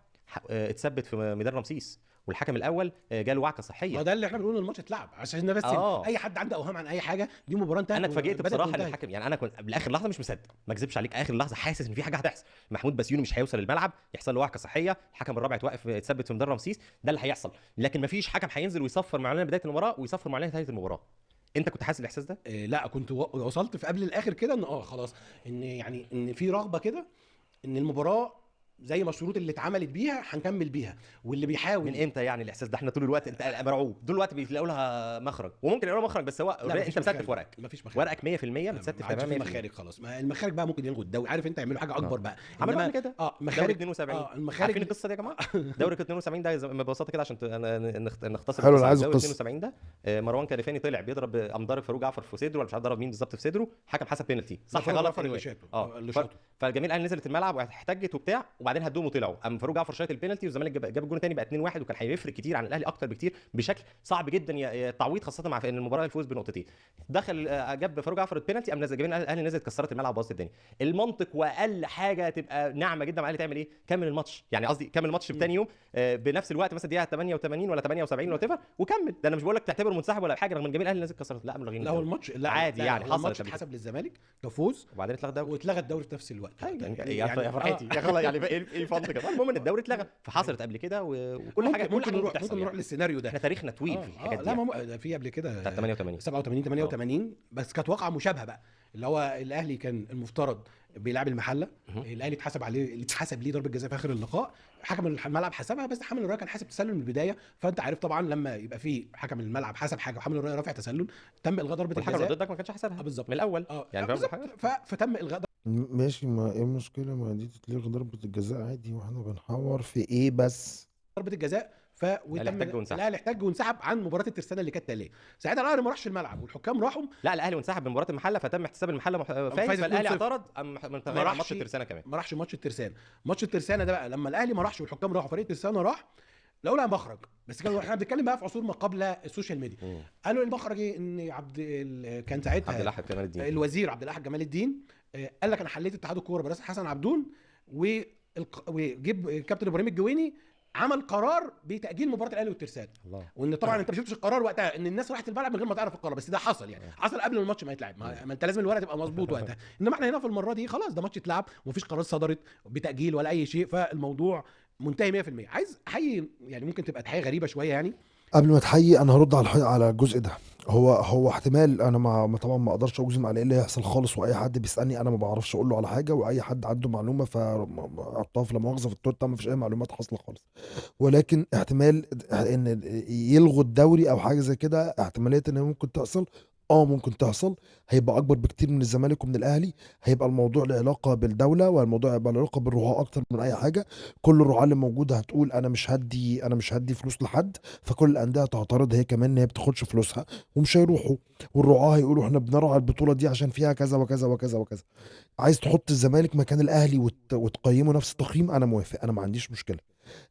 [SPEAKER 3] اتثبت في ميدان رمسيس والحكم الاول جاله وعكه صحيه.
[SPEAKER 2] ده اللي احنا بنقول الماتش اتلعب عشان بس اي حد عنده اوهام عن اي حاجه، دي مباراه انتهت.
[SPEAKER 3] انا اتفاجئت بصراحه ان الحكم، يعني انا كنت لاخر لحظه مش مصدق، ما اكذبش عليك، اخر لحظه حاسس ان في حاجه هتحصل، محمود بسيوني مش هيوصل الملعب، يحصل له وعكه صحيه، الحكم الرابع يتوقف يتثبت في ميدان رمسيس، ده اللي هيحصل. لكن ما فيش حكم هينزل ويصفر معلن بدايه المباراه ويصفر معلن نهايه المباراه. انت كنت حاسس الاحساس ده؟
[SPEAKER 2] لا كنت وصلت في قبل الاخر كده ان خلاص، ان يعني ان في رغبه كده ان المباراه زي ما الشروط اللي اتعملت بيها هنكمل بيها، واللي بيحاول.
[SPEAKER 3] من امتى يعني الاحساس ده؟ احنا طول الوقت انت مرعوب، طول الوقت بيلاقوا لها مخرج، وممكن يلاقوا مخرج، بس هو انت مستف ورقك،
[SPEAKER 2] مفيش مخارج،
[SPEAKER 3] ورقك 100% متستف تماما،
[SPEAKER 2] المخارج خلاص، ما المخارج بقى ممكن يلغوا الدوري، عارف انت يعملوا حاجه اكبر بقى،
[SPEAKER 3] عملوا قبل كده
[SPEAKER 2] مخارج
[SPEAKER 3] 72
[SPEAKER 2] المخارج.
[SPEAKER 3] عارفين القصه دي يا جماعه؟ دوري 72 ده ببساطه كده عشان نختصر.
[SPEAKER 1] حلو، انا عايز
[SPEAKER 3] دوري
[SPEAKER 1] القصه.
[SPEAKER 3] 72 ده مروان كلفاني طلع بيضرب، قام ضارب فاروق جعفر في صدره، ولا مش عارف ضرب مين بالظبط في صدره، حكم حسب بينالتي صح غلط
[SPEAKER 2] اللي شاطه.
[SPEAKER 3] فالجميع قال نزلت الملعب واحتجت وبتاع، وبعدين هدوهم وطلعوا، قام فاروق جعفر شاط البينالتي والزمالك جاب الجون الثاني بقى 2-1، وكان هيفرق كتير عن الاهلي اكتر بكتير بشكل صعب جدا التعويض، خاصه مع ان المباراه الفوز بنقطتين. دخل جاب فاروق جعفر البينالتي، قام نزل جميع الاهلي نزلت كسرت الملعب وبوظت الدنيا. المنطق واقل حاجه تبقى ناعمه جدا مع الاهلي تعمل ايه؟ كمل الماتش، يعني قصدي كمل الماتش في ثاني يوم بنفس الوقت، مثلا دقيقه 88 ولا 78 ولا تفر، وكمل. ده انا مش بقول لك تعتبر منسحب ولا حاجه، رغم ان جميع الاهلي نزل كسرت، لا ملغين.
[SPEAKER 2] لا هو الماتش
[SPEAKER 3] عادي يعني حصل،
[SPEAKER 2] الماتش اتحسب للزمالك كفوز،
[SPEAKER 3] وبعدين
[SPEAKER 2] اتلغى الدوري في نفس الوقت.
[SPEAKER 3] يا فرحتي يا خلاص، يعني ايه فضل كده. المهم ان الدوري اتلغى، فحصلت قبل كده وكل حاجه
[SPEAKER 2] ممكن نروح للسيناريو ده.
[SPEAKER 3] احنا تاريخنا طويل في الحاجات دي.
[SPEAKER 2] لا في قبل كده
[SPEAKER 3] 88
[SPEAKER 2] 88 بس كانت واقعه مشابهه بقى، اللي هو الاهلي كان المفترض بيلعب المحله، الاهلي اتحسب ليه ضربه جزاء في اخر اللقاء، حكم الملعب حسبها، بس حامل الرايه كان حاسب تسلل من البدايه، فانت عارف طبعا لما يبقى في حكم الملعب حسب حاجه وحامل الرايه رافع تسلل، تم الغاء ضربه الجزاء.
[SPEAKER 3] الحكم ضدك ما كانش حسبها
[SPEAKER 2] بالظبط
[SPEAKER 3] من الاول
[SPEAKER 2] يعني فتم الغاء
[SPEAKER 1] ماشي، ما ايه المشكله؟ ما دي تتلغي ضربه الجزاء عادي، واحنا بنحور في ايه بس؟
[SPEAKER 2] ضربه الجزاء الاهلي احتاج وانسحب عن مباراه الترسانه اللي كانت تاليه، ساعتها الاهلي ما راحش الملعب والحكام راحوا.
[SPEAKER 3] لا الاهلي وانسحب من مباراه المحله، فتم احتساب المحله فايز، فالاهلي اعترض ما راحش ماتش الترسانه كمان،
[SPEAKER 2] ما راحش ماتش الترسانه ده بقى لما الاهلي ما راحش والحكام راحوا، فريق الترسانه راح، لقوا لها مخرج. بس كانوا احنا بنتكلم بقى في عصور ما قبل السوشيال ميديا. قالوا المخرج ايه؟ ان كان ساعتها
[SPEAKER 3] عبد الاحد جمال الدين،
[SPEAKER 2] الوزير عبد الاحد جمال الدين قال لك انا حليت اتحاد الكوره برئاسه حسن عبدون، وجيب كابتن ابراهيم الجويني عمل قرار بتاجيل مباراه الاهلي والترسانه. وان طبعا انت ما شفتش القرار وقتها، ان الناس راحت الملعب من غير ما تعرف القرار، بس ده حصل يعني حصل قبل الماتش ما يتلعب، ما انت لازم الورقه تبقى مظبوط وقتها. انما احنا هنا في المره دي خلاص ده ماتش اتلعب ومفيش قرار صدرت بتاجيل ولا اي شيء، فالموضوع منتهي 100%. عايز احيي، يعني ممكن تبقى تحيه غريبه شويه يعني.
[SPEAKER 1] قبل ما تحيي انا هرد على الجزء ده. هو احتمال، انا طبعا ما اقدرش اجزم على ايه اللي هيحصل خالص، واي حد بيسالني انا ما بعرفش اقول له على حاجه، واي حد عنده معلومه فاحطها في لا مؤاخذه في التويتر، ما فيش اي معلومات حاصله خالص. ولكن احتمال ان يلغوا الدوري او حاجه زي كده، احتماليه ان ممكن تحصل، ممكن تحصل، هيبقى اكبر بكتير من الزمالك ومن الاهلي. هيبقى الموضوع له علاقه بالدوله، والموضوع هيبقى له علاقه بالرعاه اكتر من اي حاجه. كل الرعاه اللي موجوده هتقول انا مش هدي فلوس لحد، فكل الانديه هتعترض هي كمان ان هي بتاخدش فلوسها ومش هيروحوا، والرعاه هيقولوا احنا بنرعى البطوله دي عشان فيها كذا وكذا وكذا وكذا. عايز تحط الزمالك مكان الاهلي وتقيمه نفس التقييم، انا موافق، انا ما عنديش مشكله.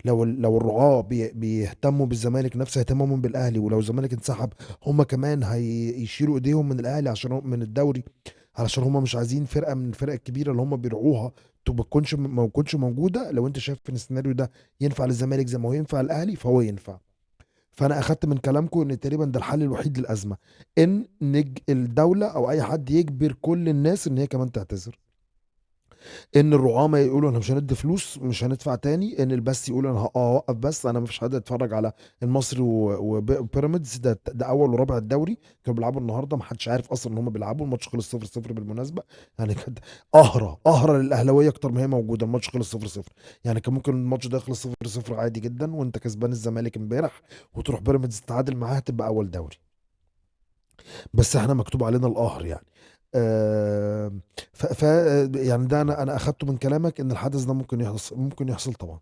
[SPEAKER 1] لو الرعاة بيهتموا بالزمالك نفس اهتمامهم بالاهلي، ولو الزمالك انسحب هم كمان هيشيلوا ايديهم من الاهلي عشان من الدوري، علشان هم مش عايزين فرقه من الفرق الكبيره اللي هم بيرعوها ما تكونش موجوده. لو انت شايف ان السيناريو ده ينفع للزمالك زي ما هو ينفع الاهلي، فهو ينفع. فانا اخدت من كلامكم ان تقريبا ده الحل الوحيد للازمه، ان الدوله او اي حد يجبر كل الناس ان هي كمان تعتذر، ان الرعاة ما يقولوا احنا مش هندي فلوس مش هندفع تاني، ان البث يقول انا هوقف بس، انا مفيش حد يتفرج على المصري وبيراميدز، ده اول ورابع الدوري كانوا بيلعبوا النهارده، ما حدش عارف اصلا ان هم بيلعبوا، الماتش خلص 0-0 بالمناسبه، يعني كانت قهره للاهلاويه اكتر ما هي موجوده، الماتش خلص 0-0، يعني كان ممكن الماتش ده يخلص 0-0 عادي جدا وانت كسبان الزمالك امبارح، وتروح بيراميدز تتعادل معاها تبقى اول دوري، بس احنا مكتوب علينا القهر يعني. ف يعني ده انا اخدته من كلامك ان الحدث ده ممكن يحصل طبعا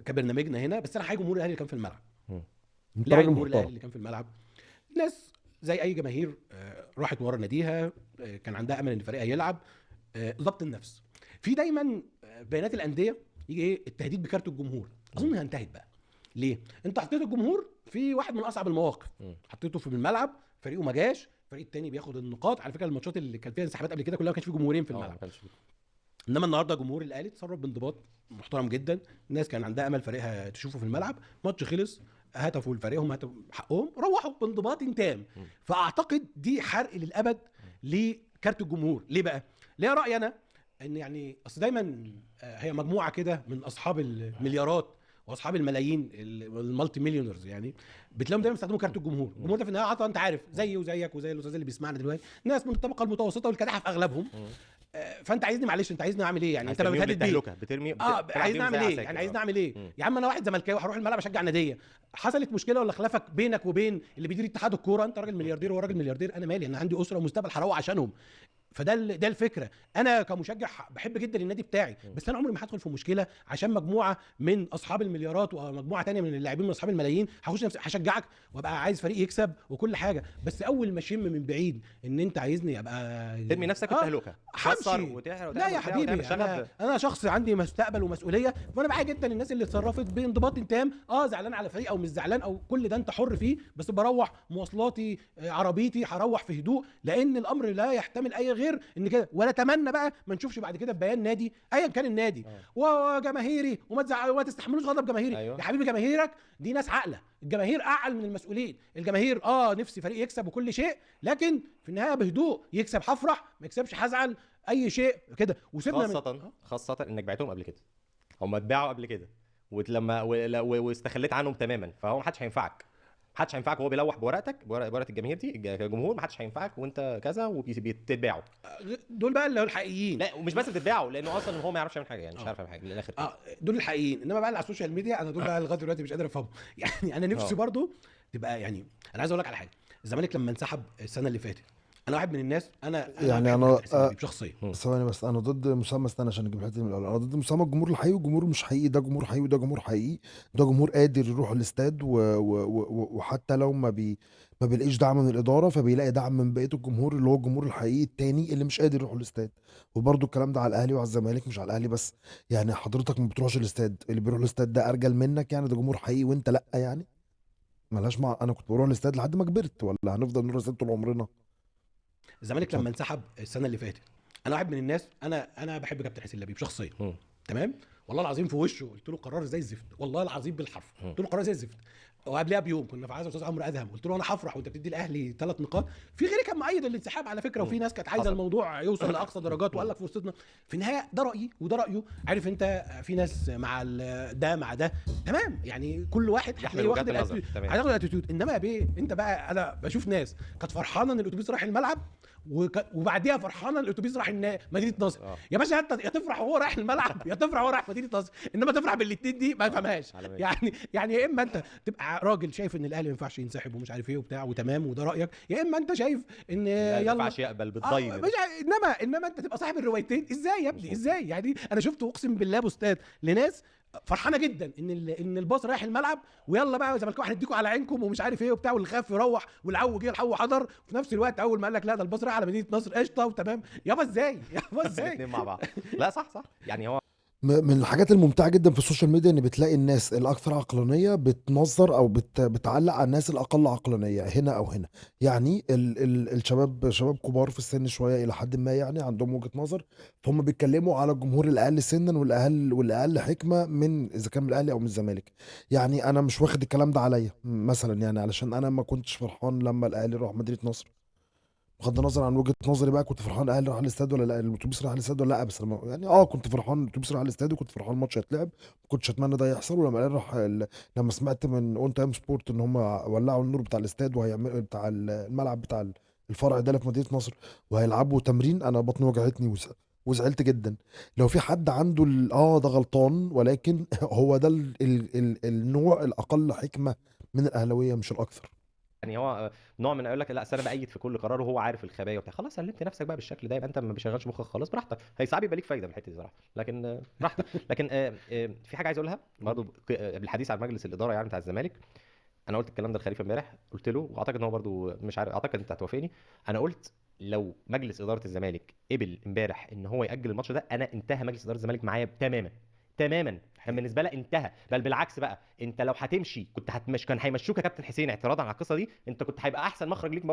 [SPEAKER 2] كبرنامجنا هنا. بس انا حاجه جمهور الاهلي اللي كان في الملعب،
[SPEAKER 1] لا
[SPEAKER 2] جمهور الاهلي اللي كان في الملعب ناس زي اي جماهير راحت ورا ناديها، كان عندها امل ان فريقها يلعب، ضبط النفس. في دايما بيانات الانديه يجي ايه التهديد بكارت الجمهور، اظن هنتهت بقى. ليه؟ انت حطيت الجمهور في واحد من اصعب المواقف، حطيته في الملعب، فريقه ما جاش، الفريق الثاني بياخد النقاط. على فكره الماتشات اللي كان فيها انسحابات قبل كده كلها ما كانش في جمهورين في الملعب، انما النهارده جمهور الاهلي تصرف بانضباط، محترم جدا، الناس كان عندها امل فريقها تشوفه في الملعب، ماتش خلص، هتفوا لفريقهم، هتفوا حقهم، روحوا بانضباط تام. فاعتقد دي حرق للابد لكارت الجمهور. ليه بقى؟ ليه رايي انا ان يعني اصل دايما هي مجموعه كده من اصحاب المليارات واصحاب الملايين المالتي مليونرز، يعني بتلاقيهم دايما بيستخدموا كارت الجمهور. الجمهور ده في النهايه عطا، انت عارف، زيي وزيك وزي الاستاذ اللي بيسمعنا دلوقتي، ناس من الطبقه المتوسطه والكادحه في اغلبهم. فانت عايزني معلش، انت عايزني اعمل ايه يعني؟ انت ما بتهدد بيه،
[SPEAKER 3] بترمي
[SPEAKER 2] عايزني اعمل ايه يعني؟ عايزني اعمل ايه يا عم؟ انا واحد زملكاوي هروح الملعب اشجع ناديه، حصلت مشكله ولا خلافك بينك وبين اللي بيدير اتحاد الكوره، انت راجل ملياردير وهو راجل ملياردير، انا مالي؟ انا عندي اسره ومستقبل هروح عشانهم. ده الفكره. انا كمشجع بحب جدا النادي بتاعي، بس انا عمري ما هدخل في مشكله عشان مجموعه من اصحاب المليارات ومجموعه تانية من اللاعبين من اصحاب الملايين. هخش نفسي هشجعك وابقى عايز فريق يكسب وكل حاجه، بس اول ما اشم من بعيد ان انت عايزني ابقى
[SPEAKER 3] ترمي نفسك في التهلكه،
[SPEAKER 2] لا يا حبيبي، انا شخص عندي مستقبل ومسؤوليه، وانا بعاني جدا الناس اللي اتصرفت بانضباط تام. زعلان على فريق او مش زعلان او كل ده انت حر فيه، بس بروح مواصلاتي، عربيتي، هروح في هدوء، لان الامر لا يحتمل اي غير ان كده. ولا اتمنى بقى ما نشوفش بعد كده بيان نادي ايا كان النادي وجماهيري وما تستحملوش غضب جماهيري.
[SPEAKER 3] أيوة.
[SPEAKER 2] يا حبيبي جماهيرك دي ناس عاقله، الجماهير اعقل من المسؤولين. الجماهير نفسي فريق يكسب وكل شيء، لكن في النهايه بهدوء، يكسب هفرح، ما يكسبش هزعل، اي شيء كده. وسيبنا
[SPEAKER 3] خاصه انك بعتهم قبل كده، هم اتباعوا قبل كده، ولما واستخليت عنهم تماما، فهو ما حدش هينفعك، محدش هينفعك وهو بيلوح بورقتك، بورقه الجماهير دي كجمهور، محدش هينفعك وانت كذا، وبتتباعوا.
[SPEAKER 2] دول بقى اللي هو الحقيقيين.
[SPEAKER 3] لا ومش بس بتتباعوا، لانه اصلا هو ما يعرفش يعمل حاجه، يعني مش عارف يعمل حاجه للاخر.
[SPEAKER 2] دول الحقيقيين. انما بقى اللي على السوشيال ميديا، انا دول بقى لغايه دلوقتي مش قادر افهمهم. يعني انا نفسي برضو تبقى، يعني انا عايز اقول لك على حاجه. الزمالك لما انسحب السنه اللي فاتت، انا واحد من الناس، انا
[SPEAKER 1] يعني انا
[SPEAKER 2] شخصيا
[SPEAKER 1] ثواني بس، انا ضد مسمى، استنى عشان اجيب الحته من الاول. انا ضد مسمى الجمهور الحقيقي والجمهور مش حقيقي. ده جمهور حقيقي وده جمهور حقيقي. ده جمهور قادر يروح الاستاد وحتى لو ما بيلاقيش دعم من الاداره، فبيلاقي دعم من بقيه الجمهور اللي هو الجمهور الحقيقي التاني اللي مش قادر يروح الاستاد. وبرده الكلام ده على الاهلي وعلى الزمالك، مش على الاهلي بس. يعني حضرتك ما بتروحش الاستاد، اللي بيروح الاستاد ده ارجل منك، يعني ده جمهور حقيقي وانت لا يعني. ملهاش انا كنت بروح الاستاد لحد ما كبرت، ولا هنفضل نروح الاستاد طول عمرنا؟
[SPEAKER 2] الزمالك لما انسحب السنه اللي فاتت، انا واحد من الناس، انا بحب كابتن حسين لبيب شخصيا، تمام. والله العظيم في وشه قلت له قرار زي الزفت، والله العظيم بالحرف قلت له قرار زي الزفت. وقبلها بيوم كنا في عزا استاذ عمرو ادهم، قلت له انا هفرح وانت بتدي الاهلي 3 نقاط. في غيري كان مؤيد الانسحاب على فكره، وفي ناس كانت عايزه الموضوع يوصل لاقصى درجات، وقال لك في وسطنا. في النهايه ده رايي وده رايه، عارف انت، في ناس مع ده مع ده، تمام. يعني كل واحد هتلاقيه واخد الاتيتيود. انما يا بيه انت بقى، انا بشوف ناس كانت فرحانه ان الاتوبيس رايح الملعب، وبعديها فرحانه ان الاتوبيس راح مدينه نصر. يا باشا انت يا تفرح وهو رايح الملعب، يا تفرح وهو رايح مدينه نصر، انما تفرح بالاثنين دي ما يفهمهاش. يعني يا اما انت تبقى راجل شايف ان الاهلي ما ينفعش ينسحب ومش عارف ايه وبتاع وتمام وده رايك، يا اما انت شايف ان
[SPEAKER 3] يلا ما ينفعش يقبل بالضيم.
[SPEAKER 2] انما انت تبقى صاحب الروايتين. ازاي يا ابني؟ ازاي يعني؟ انا شفت اقسم بالله بوستات لناس فرحانه جدا ان الباص رايح الملعب، ويلا بقى يا زملكاويه هنديكوا على عينكم ومش عارف ايه وبتاع، واللي خاف يروح والعو جه الحو حضر. وفي نفس الوقت اول ما قال لك لا ده الباص رايح على مدينه نصر، قشطه وتمام. يابا ازاي؟ يابا ازاي؟
[SPEAKER 3] الاثنين مع بعض. لا صح يعني هو
[SPEAKER 1] من الحاجات الممتعة جدا في السوشيال ميديا ان بتلاقي الناس الاكثر عقلانية بتنظر او بتعلق على الناس الاقل عقلانية هنا او هنا. يعني شباب كبار في السن شوية الى حد ما، يعني عندهم وجهة نظر، فهم بيتكلموا على الجمهور الاقل سنا والاقل حكمة، من اذا كان من الاهلي او من الزمالك. يعني انا مش واخد الكلام ده عليا مثلا، يعني علشان انا ما كنتش فرحان لما الاهلي راح مدينة نصر، بغض النظر عن وجهة نظري بقى كنت فرحان الاهلي راح الاستاد ولا لا، الاتوبيس راح الاستاد ولا لا. بس لما يعني كنت فرحان الاتوبيس راح الاستاد، وكنت فرحان الماتش هيتلعب، ما كنتش اتمنى ده يحصل. ولما الاهلي راح لما سمعت من اون تايم سبورت ان هم ولعوا النور بتاع الاستاد وهيعملوا بتاع الملعب بتاع الفرع ده في مدينة نصر وهيلعبوا تمرين، انا بطني وجعتني وزعلت جدا. لو في حد عنده ده غلطان، ولكن هو ده النوع الاقل حكمة من الاهلاويه مش الاكثر.
[SPEAKER 3] يعني هو نوع من يقول لك لا انا بايد في كل قرار وهو عارف الخبايا وبتاع، خلاص سلمت نفسك بقى بالشكل ده، يبقى انت ما بيشغلش مخك خالص، براحتك. هي ساعات بيبقى ليك فايده في الحته دي صراحه، لكن براحتك. لكن في حاجه عايز اقولها برضه بالحديث عن مجلس الاداره يعني بتاع الزمالك. انا قلت الكلام ده لخليفه امبارح، قلت له، واعتقد ان هو برضه مش عارف، اعتقد انت هتوافقني. انا قلت لو مجلس اداره الزمالك قبل امبارح ان هو ياجل الماتش ده، انا انتهى مجلس اداره الزمالك معايا تماما. كان بالنسبه لها انتهى. بل بالعكس بقى، انت لو هتمشي كان هيمشوك يا كابتن حسين اعتراضا على القصه دي. انت كنت هيبقى احسن مخرج ليك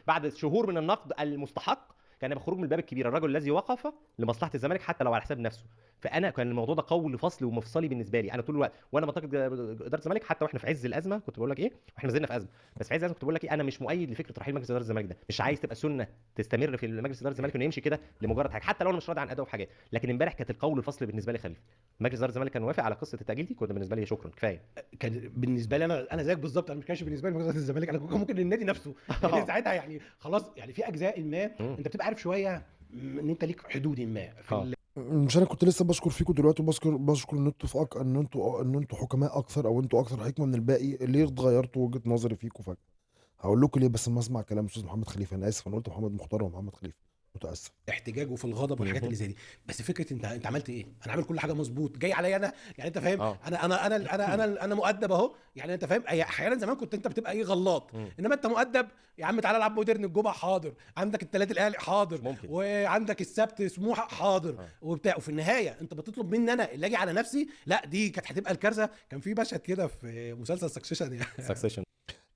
[SPEAKER 3] بعد شهور من النقد المستحق، كان يبقى خروج من الباب الكبير، الرجل الذي وقف لمصلحه الزمالك حتى لو على حساب نفسه. فانا كان الموضوع ده قول فصل ومفصلي بالنسبه لي انا طول الوقت، وانا بنتقد اداره الزمالك حتى واحنا في عز الازمه كنت بقول لك ايه، واحنا نزلنا في ازمه، بس في عز الازمه كنت بقول لك ايه، انا مش مؤيد لفكره رحيل مجلس اداره الزمالك ده، مش عايز تبقى سنه تستمر في مجلس اداره الزمالك انه يمشي كده لمجرد حاجه، حتى لو انا مش راضي عن اداؤه في حاجات. لكن امبارح كانت القول الفصل بالنسبه لي خليفه، مجلس اداره الزمالك كان موافق على قصه التاجيل دي، كنت بالنسبه لي شكرا كفايه.
[SPEAKER 2] كان بالنسبه لي انا زيك بالظبط، انا مش كانش بالنسبه لي مجلس الزمالك، انا كان ممكن النادي نفسه يعني ساعتها يعني خلاص، يعني في اجزاء ما انت بتبقى عارف شويه ان انت ليك حدود ما في
[SPEAKER 1] مش انا كنت لسه بشكر فيكم دلوقتي، بشكر ان انتوا ان انتوا حكماء اكثر، او انتوا اكثر حكمه من الباقي. ليه اتغيرتوا وجهه نظري فيكم فجاه؟ هقول لكم ليه، بس ما اسمع كلام استاذ محمد خليفه. انا اسف، انا قلت محمد مختار ومحمد خليفه، متاسف.
[SPEAKER 2] احتجاج وفي الغضب والحاجات اللي زي دي. بس فكره انت عملت ايه؟ انا عامل كل حاجه مظبوط، جاي عليا انا يعني، انت فاهم؟ انا مؤدب اهو يعني، انت فاهم؟ احيانا زمان كنت انت بتبقى ايه غلط، انما انت مؤدب يا عم. تعالى العب مودرن الجمعه، حاضر. عندك الثلاث الاهلي، حاضر. وعندك السبت سموحه، حاضر. وبتاع. وفي النهايه انت بتطلب مني انا اللي اجي على نفسي، لا دي كانت هتبقى الكارثه. كان في مشهد كده في مسلسل سكسيشن يعني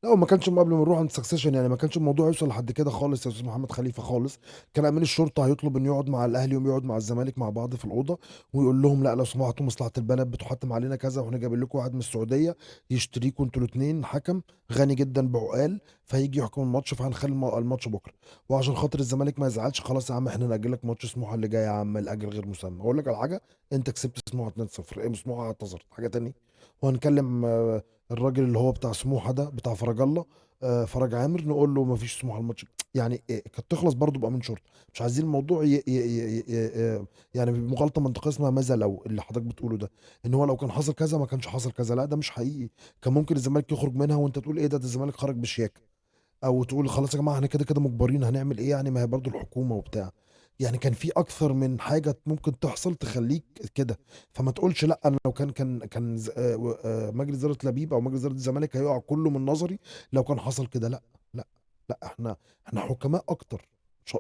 [SPEAKER 1] لا، وما كانش قبل ما نروح عند سكسيشن يعني، ما كانش الموضوع يوصل لحد كده خالص يا استاذ محمد خليفه خالص. كان امين الشرطه هيطلب انه يقعد مع الاهلي ويقعد مع الزمالك مع بعض في الاوضه، ويقول لهم لا لو سمحتوا مصلحه البلد بتحتم علينا كذا، واحنا جايبين لكم واحد من السعوديه يشتريكوا انتوا الاثنين، حكم غني جدا بعقال، فهيجي يحكم الماتش، فهنخلي الماتش بكره. وعشان خاطر الزمالك ما يزعلش، خلاص يا عم احنا ناجل لك ماتش سموحه اللي جاي يا عم، الاجل غير مسمى. اقول لك على حاجه، انت كسبت سموحه 2-0، ايه سموحه اعتذرت حاجه تاني. وهنكلم الراجل اللي هو بتاع سموحه ده، بتاع فرج الله، فرج عامر، نقول له ما فيش سموحه الماتش يعني. كانت تخلص برضه بامين شرطه. مش عايزين الموضوع يعني بمغالطه منطقيه اسمها ماذا لو، اللي حضرتك بتقوله ده، ان هو لو كان حصل كذا ما كانش حصل كذا. لا ده مش حقيقي. كان ممكن الزمالك يخرج منها وانت تقول ايه ده الزمالك خرج بشياكه، او تقول خلاص يا جماعه احنا كده كده مجبرين، هنعمل ايه يعني، ما هي برضه الحكومه وبتاع. يعني كان في اكثر من حاجه ممكن تحصل تخليك كده. فما تقولش لا، انا لو كان مجلس اداره لبيب او مجلس اداره الزمالك هيقع كله من نظري لو كان حصل كده. لا لا لا، احنا حكماء اكتر.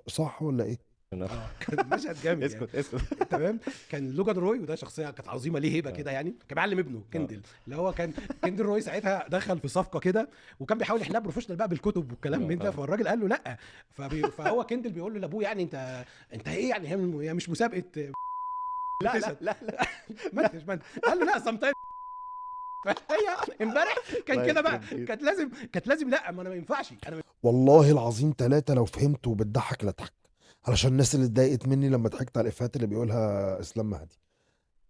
[SPEAKER 1] صح ولا ايه؟
[SPEAKER 2] كان مشهد جامد
[SPEAKER 3] اسكت
[SPEAKER 2] يعني. تمام. كان لوجان روي، وده شخصيه كانت عظيمه، ليه هيبه كده يعني، كان بيعلم ابنه كندل، اللي هو كان كندل روي ساعتها دخل في صفقه كده، وكان بيحاول يحلها بروفيشنال بقى بالكتب والكلام من ده، فالراجل قال له لا. فهو كندل بيقول له لابوه يعني انت ايه يعني، هي مش مسابقه
[SPEAKER 3] لا
[SPEAKER 2] ما انتش قال له لا سمتايم. فهي امبارح كان كده بقى، كانت لازم لا، ما انا ما ينفعش انا.
[SPEAKER 1] والله العظيم ثلاثة لو فهمت وبتضحك لا تضحك، علشان الناس اللي اتضايقت مني لما ضحكت على الافيهات اللي بيقولها اسلام مهدي.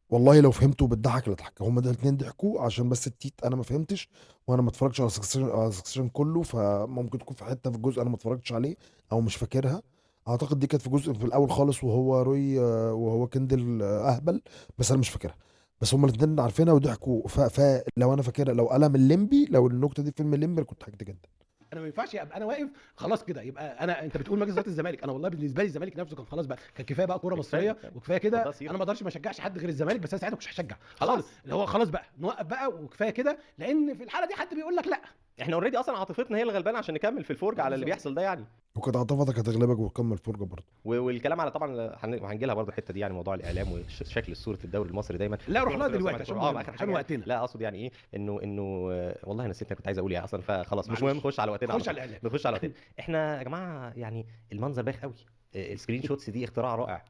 [SPEAKER 1] والله لو فهمت وبتضحك لا تضحك. هما ده الاثنين ضحكوا عشان بس التيت انا ما فهمتش، وانا ما اتفرجتش على سكسيشن كله، فممكن تكون في حته في الجزء انا ما اتفرجتش عليه او مش فاكرها. اعتقد دي كانت في جزء في الاول خالص، وهو روي وهو كندل اهبل، بس انا مش فاكرها. بس هما الاثنين عارفينها وضحكوا. فلو انا فاكرها، لو قلم الليمبي، لو النكته دي فيلم الليمبي كنت ضحكت جدا.
[SPEAKER 2] انا ما ينفعش ابقى انا واقف خلاص كده، يبقى انت بتقول مجلس اداره الزمالك، انا والله بالنسبه لي الزمالك نفسه كان خلاص بقى، كان كفايه بقى كوره مصريه وكفايه كده. انا ما اقدرش ما اشجعش حد غير الزمالك، بس انا ساعتها مش هشجع خلاص، اللي هو خلاص بقى نوقف بقى وكفايه كده، لان في الحاله دي حد بيقول لك لا.
[SPEAKER 3] احنا اوريدي اصلا عاطفتنا هي اللي غلبانه عشان نكمل في الفرجه على اللي بيحصل ده يعني.
[SPEAKER 1] وكانت عاطفتك هتغلبك وتكمل فرجه برضه.
[SPEAKER 3] والكلام على طبعا هنجي لها برضه الحته دي يعني، موضوع الاعلام وشكل الصوره الدوري المصري دايما.
[SPEAKER 2] لا روح لها دلوقتي عشان وقتنا.
[SPEAKER 3] لا اقصد يعني ايه، انه والله نسيت كنت عايز اقول ايه اصلا، فخلاص مش مهم، نخش على وقتنا.
[SPEAKER 2] نخش على الاعلام،
[SPEAKER 3] نخش على وقتنا. احنا يا جماعه يعني المنظر بايخ قوي. السكرين شوتس دي اختراع رائع.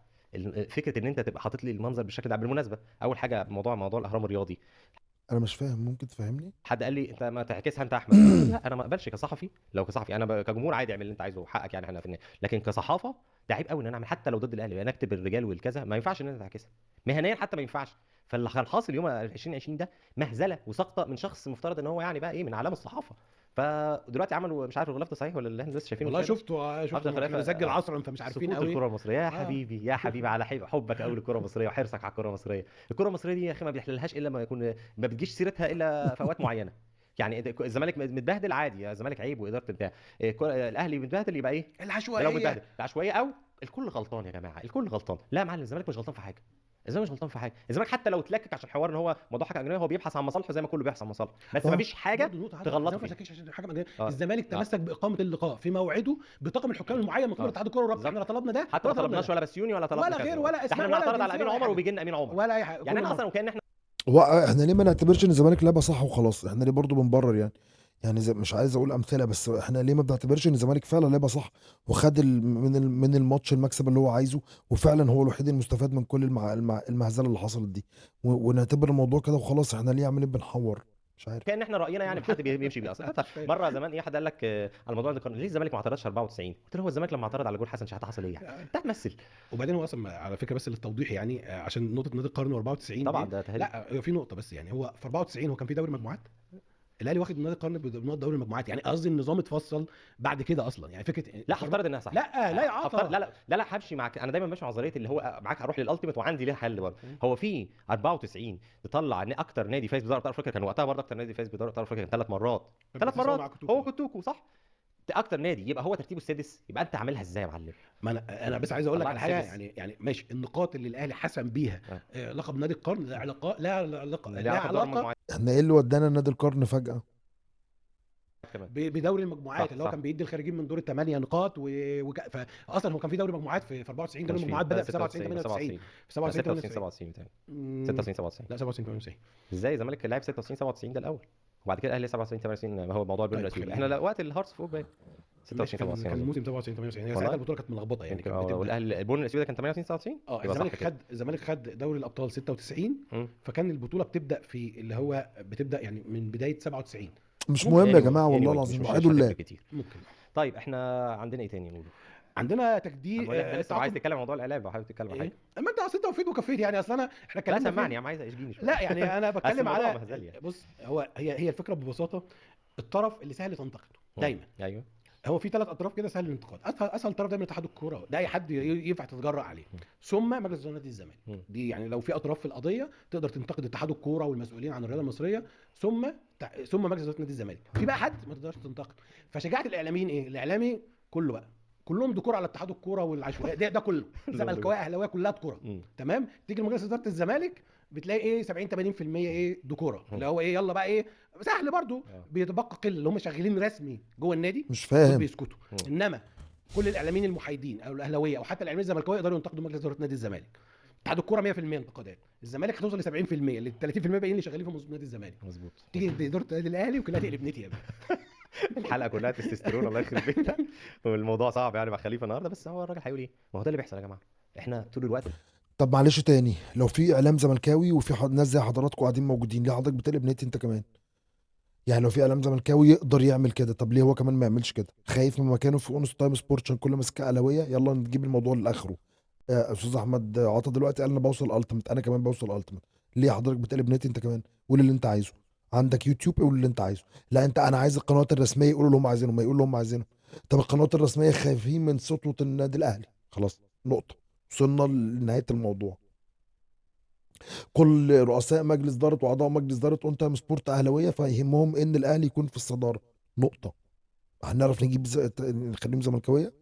[SPEAKER 3] فكره ان انت تبقى حاطط لي المنظر بالشكل ده. بالمناسبه اول حاجه موضوع الاهرام الرياضي،
[SPEAKER 1] انا مش فاهم، ممكن تفهمني؟
[SPEAKER 3] حد قال لي انت ما تعكسها انت احمد. لا انا ما اقبلش كصحفي، لو كصحفي انا كجمهور عادي اعمل اللي انت عايزه، حقك يعني، احنا في النهايه. لكن كصحافه ده عيب قوي ان انا اعمل، حتى لو ضد الاهلي انا اكتب الرجال والكذا، ما ينفعش ان انت تعكسها مهنيا، حتى ما ينفعش. فاللي كان حاصل يوم 2020 ده مهزله وسقطه من شخص مفترض ان هو يعني بقى ايه، من اعلام الصحافه. فدلوقتي عملوا مش عارف الغلاف ده صحيح ولا اللي احنا لسه شايفينه.
[SPEAKER 2] والله شفته بيسجل عصرا، فمش عارفين قوي
[SPEAKER 3] الكره المصريه يا حبيبي يا حبيبي، على حبك قوي للكره المصريه وحرصك على الكره المصريه. الكره المصريه دي يا اخي ما بيحللهاش الا ما يكون، ما بتجيش سيرتها الا في اوقات معينه. يعني الزمالك متبهدل عادي، يا الزمالك عيب واداره بتاع، الاهلي متبهدل يبقى ايه
[SPEAKER 2] العشوائيه،
[SPEAKER 3] لو متبهدل العشوائيه، او الكل غلطان يا جماعه، الكل غلطان. لا يا معلم، الزمالك مش غلطان في حاجه، الزمالك مش غلطان في حاجه. الزمالك حتى لو اتلكك عشان حوار ان هو موضوع حاجه اجنبيه، هو بيبحث عن مصالحه زي ما كله بيبحث عن مصالحه، بس مفيش حاجه تغلط فيها.
[SPEAKER 2] الزمالك تمسك باقامه اللقاء في موعده بطاقم الحكام المعين من قبل اتحاد الكوره والرابطه. احنا طلبنا ده،
[SPEAKER 3] حتى ما طلبناش ولا بسيوني ولا طلبنا
[SPEAKER 2] ولا غير ولا
[SPEAKER 3] احنا بنعترض على امين عمر وبيجي لنا امين عمر
[SPEAKER 2] ولا اي حاجه
[SPEAKER 3] يعني. احنا اصلا وكان احنا
[SPEAKER 1] احنا ليه ما نعتبرش ان الزمالك لعبه صح وخلاص؟ احنا ليه برضو بنبرر يعني؟ يعني مش عايز اقول امثله، بس احنا ليه ما بنعتبرش ان الزمالك فعلا لعبها صح وخد من الماتش المكسب اللي هو عايزه، وفعلا هو الوحيد المستفاد من كل المهزله اللي حصلت دي، ونعتبر الموضوع كده وخلاص. احنا ليه عمالين بنحور؟ مش عارف.
[SPEAKER 3] كان احنا راينا يعني حد بيمشي بيه اصلا.
[SPEAKER 2] مش فاهم.
[SPEAKER 3] مره زمان ايه حد قال لك على موضوع القرن ليه الزمالك ما اعترضش 94؟ قلت له هو الزمالك لما اعترض على جول حسن شحاته حصل ايه يعني؟ انت هتمثل.
[SPEAKER 2] وبعدين هو اصلا على فكره، بس للتوضيح يعني، عشان نقطه نادي القرن و94
[SPEAKER 3] طبعا
[SPEAKER 2] دي،
[SPEAKER 3] ده تهريج.
[SPEAKER 2] لا هو في نقطه بس، يعني هو في 94 هو كان في دوري مجموعات. الاهلي واخد من نادي القرن بنقط دوري المجموعات، يعني قصدي النظام اتفصل بعد كده اصلا، يعني فكره
[SPEAKER 3] لا هفترض انها صح.
[SPEAKER 2] لا يا
[SPEAKER 3] هفترض
[SPEAKER 2] عطا.
[SPEAKER 3] لا همشي معاك. انا دايما ماشي مع نظريه اللي هو معاك هروح للالتيميت وعندي ليها حل برضه. هو في 94 تطلع ان اكتر نادي فاز بدوري ابطال افريقيا كان وقتها برضه اكتر نادي فاز بدوري ابطال افريقيا كان 3 مرات. ثلاث
[SPEAKER 2] بتساوي مع
[SPEAKER 3] مرات
[SPEAKER 2] كوتوكو.
[SPEAKER 3] هو كوتوكو صح. اكتر نادي يبقى هو ترتيبه السادس، يبقى انت عاملها ازاي يا معلم؟
[SPEAKER 2] ما انا بس عايز اقول لك
[SPEAKER 3] طلعت
[SPEAKER 2] على حاجه،
[SPEAKER 3] سادس.
[SPEAKER 2] يعني ماشي، النقاط اللي الاهلي حسم بيها لقب نادي القرن لا علاقه،
[SPEAKER 3] ليه علاقه بدوري المجموعات
[SPEAKER 1] احنا ايه اللي ودانا نادي القرن فجاه؟
[SPEAKER 3] كمان؟
[SPEAKER 2] بدوري المجموعات
[SPEAKER 3] صح
[SPEAKER 2] اللي هو
[SPEAKER 3] صح.
[SPEAKER 2] كان بيدي الخارجين من دور الثمانيه نقاط فاصلا هو كان في دوري مجموعات في 94. دوري المجموعات بدا في 97 98 في 97
[SPEAKER 3] 96
[SPEAKER 2] 98
[SPEAKER 3] 97 96 97.
[SPEAKER 2] لا 97 98.
[SPEAKER 3] ازاي الزمالك كان لاعب 96 97 ده الاول، وبعد كده الاهلي 97 98 ما هو موضوع البن
[SPEAKER 2] طيب
[SPEAKER 3] الاسود.
[SPEAKER 2] خلينا.
[SPEAKER 3] احنا وقت الهارتس فوق باين 96
[SPEAKER 2] كان
[SPEAKER 3] 97
[SPEAKER 2] الموسم 97 98 هي
[SPEAKER 3] والله؟
[SPEAKER 2] ساعتها البطوله كانت ملخبطه يعني، كانت بتبدا.
[SPEAKER 3] والاهلي البن الاسود ده كان 98 99. يبقى صح كده.
[SPEAKER 2] الزمالك خد دوري الابطال 96. فكان البطوله بتبدا في اللي هو بتبدا يعني من بدايه 97.
[SPEAKER 1] مش
[SPEAKER 3] ممكن
[SPEAKER 1] مهم يا
[SPEAKER 3] anyway
[SPEAKER 1] جماعه والله
[SPEAKER 3] مش
[SPEAKER 1] العظيم،
[SPEAKER 3] مش
[SPEAKER 1] وحدوا
[SPEAKER 3] هتفرق
[SPEAKER 1] الله.
[SPEAKER 3] كتير.
[SPEAKER 2] ممكن.
[SPEAKER 3] طيب احنا عندنا ايه تاني نقوله؟
[SPEAKER 2] عندنا تجديد
[SPEAKER 3] احنا لسه عايز تتكلم عن موضوع الاعلام لو حابب تتكلم عن حاجه.
[SPEAKER 2] اما انت اصل انت وفيت وكفيت يعني، اصل احنا
[SPEAKER 3] لا
[SPEAKER 2] اتكلمنا
[SPEAKER 3] سمعني
[SPEAKER 2] فيه.
[SPEAKER 3] يا عم، عايز اشجيني شويه.
[SPEAKER 2] لا يعني انا بتكلم
[SPEAKER 3] الموضوع
[SPEAKER 2] على
[SPEAKER 3] مهزلي يعني.
[SPEAKER 2] بص، هي الفكره ببساطه، الطرف اللي سهل تنتقده دايما.
[SPEAKER 3] ايوه
[SPEAKER 2] هو في 3 اطراف كده سهل الانتقاد. اسهل طرف دايما اتحاد الكوره، ده اي حد ينفع تتجرأ عليه. ثم مجلس اداره نادي الزمالك. دي يعني لو في اطراف في القضيه تقدر تنتقد اتحاد الكوره والمسؤولين عن الرياضه المصريه، ثم مجلس اداره نادي الزمالك. في بقى حد ما تقدرش تنتقد. فشجاعه الاعلاميين ايه؟ الاعلامي كله بقى كلهم دكور على اتحاد الكوره والعشوائيه ده كله زملكاويه اهلاويه كلها دكوره. تمام. تيجي لمجلس اداره الزمالك بتلاقي ايه 70 80% ايه دكوره، اللي هو ايه يلا بقى ايه سهل برضو. بيتبقى قله اللي هم شغالين رسمي جوه النادي
[SPEAKER 1] مش
[SPEAKER 2] دول
[SPEAKER 1] فاهم.
[SPEAKER 2] بيسكتوا. انما كل الاعلاميين المحايدين او الاهلاويه او حتى الاعلاميين الزملكاويه يقدروا ينتقدوا مجلس اداره نادي الزمالك. اتحاد الكوره 100% انتقادات، الزمالك هتوصل ل 70%، ال 30% باقيين اللي شغالين في منظومه نادي الزمالك.
[SPEAKER 3] مظبوط.
[SPEAKER 2] تيجي اداره النادي الاهلي وكلها تقلب نتي يا ابني.
[SPEAKER 3] الحلقه كلها تستوستيرون الله يخرب بيتك. والموضوع صعب يعني مع خليفه النهارده، بس هو الراجل هيقول ايه؟ ما هو ده اللي بيحصل يا جماعه. احنا طول الوقت
[SPEAKER 1] طب معلش تاني، لو في اعلام زملكاوي وفي ناس زي حضراتكم قاعدين موجودين، ليه حضرتك بتقلب نت انت كمان؟ يعني لو في اعلام زملكاوي يقدر يعمل كده، طب ليه هو كمان ما يعملش كده؟ خايف من مكانه في اونس تايم سبورت عشان كل ماسكه اهلاويه، يلا نجيب الموضوع لاخره. استاذ احمد عطا دلوقتي قال انا بوصل التيمت، انا كمان بوصل التيمت. ليه حضرتك بتقلب نت انت كمان؟ قول اللي انت عايزه. عندك يوتيوب قول اللي انت عايزه. لا انا عايز القنوات الرسميه يقولوا اللي هم عايزينه، ما يقولوا اللي هم عايزينه. طب القنوات الرسميه خايفين من سطوه النادي الاهلي، خلاص نقطه، وصلنا لنهايه الموضوع. كل رؤساء مجلس اداره واعضاء مجلس اداره اون تايم سبورت اهلاويه، فيهمهم ان الاهلي يكون في الصداره، نقطه. هنعرف نجيب نخليهم زملكاويه؟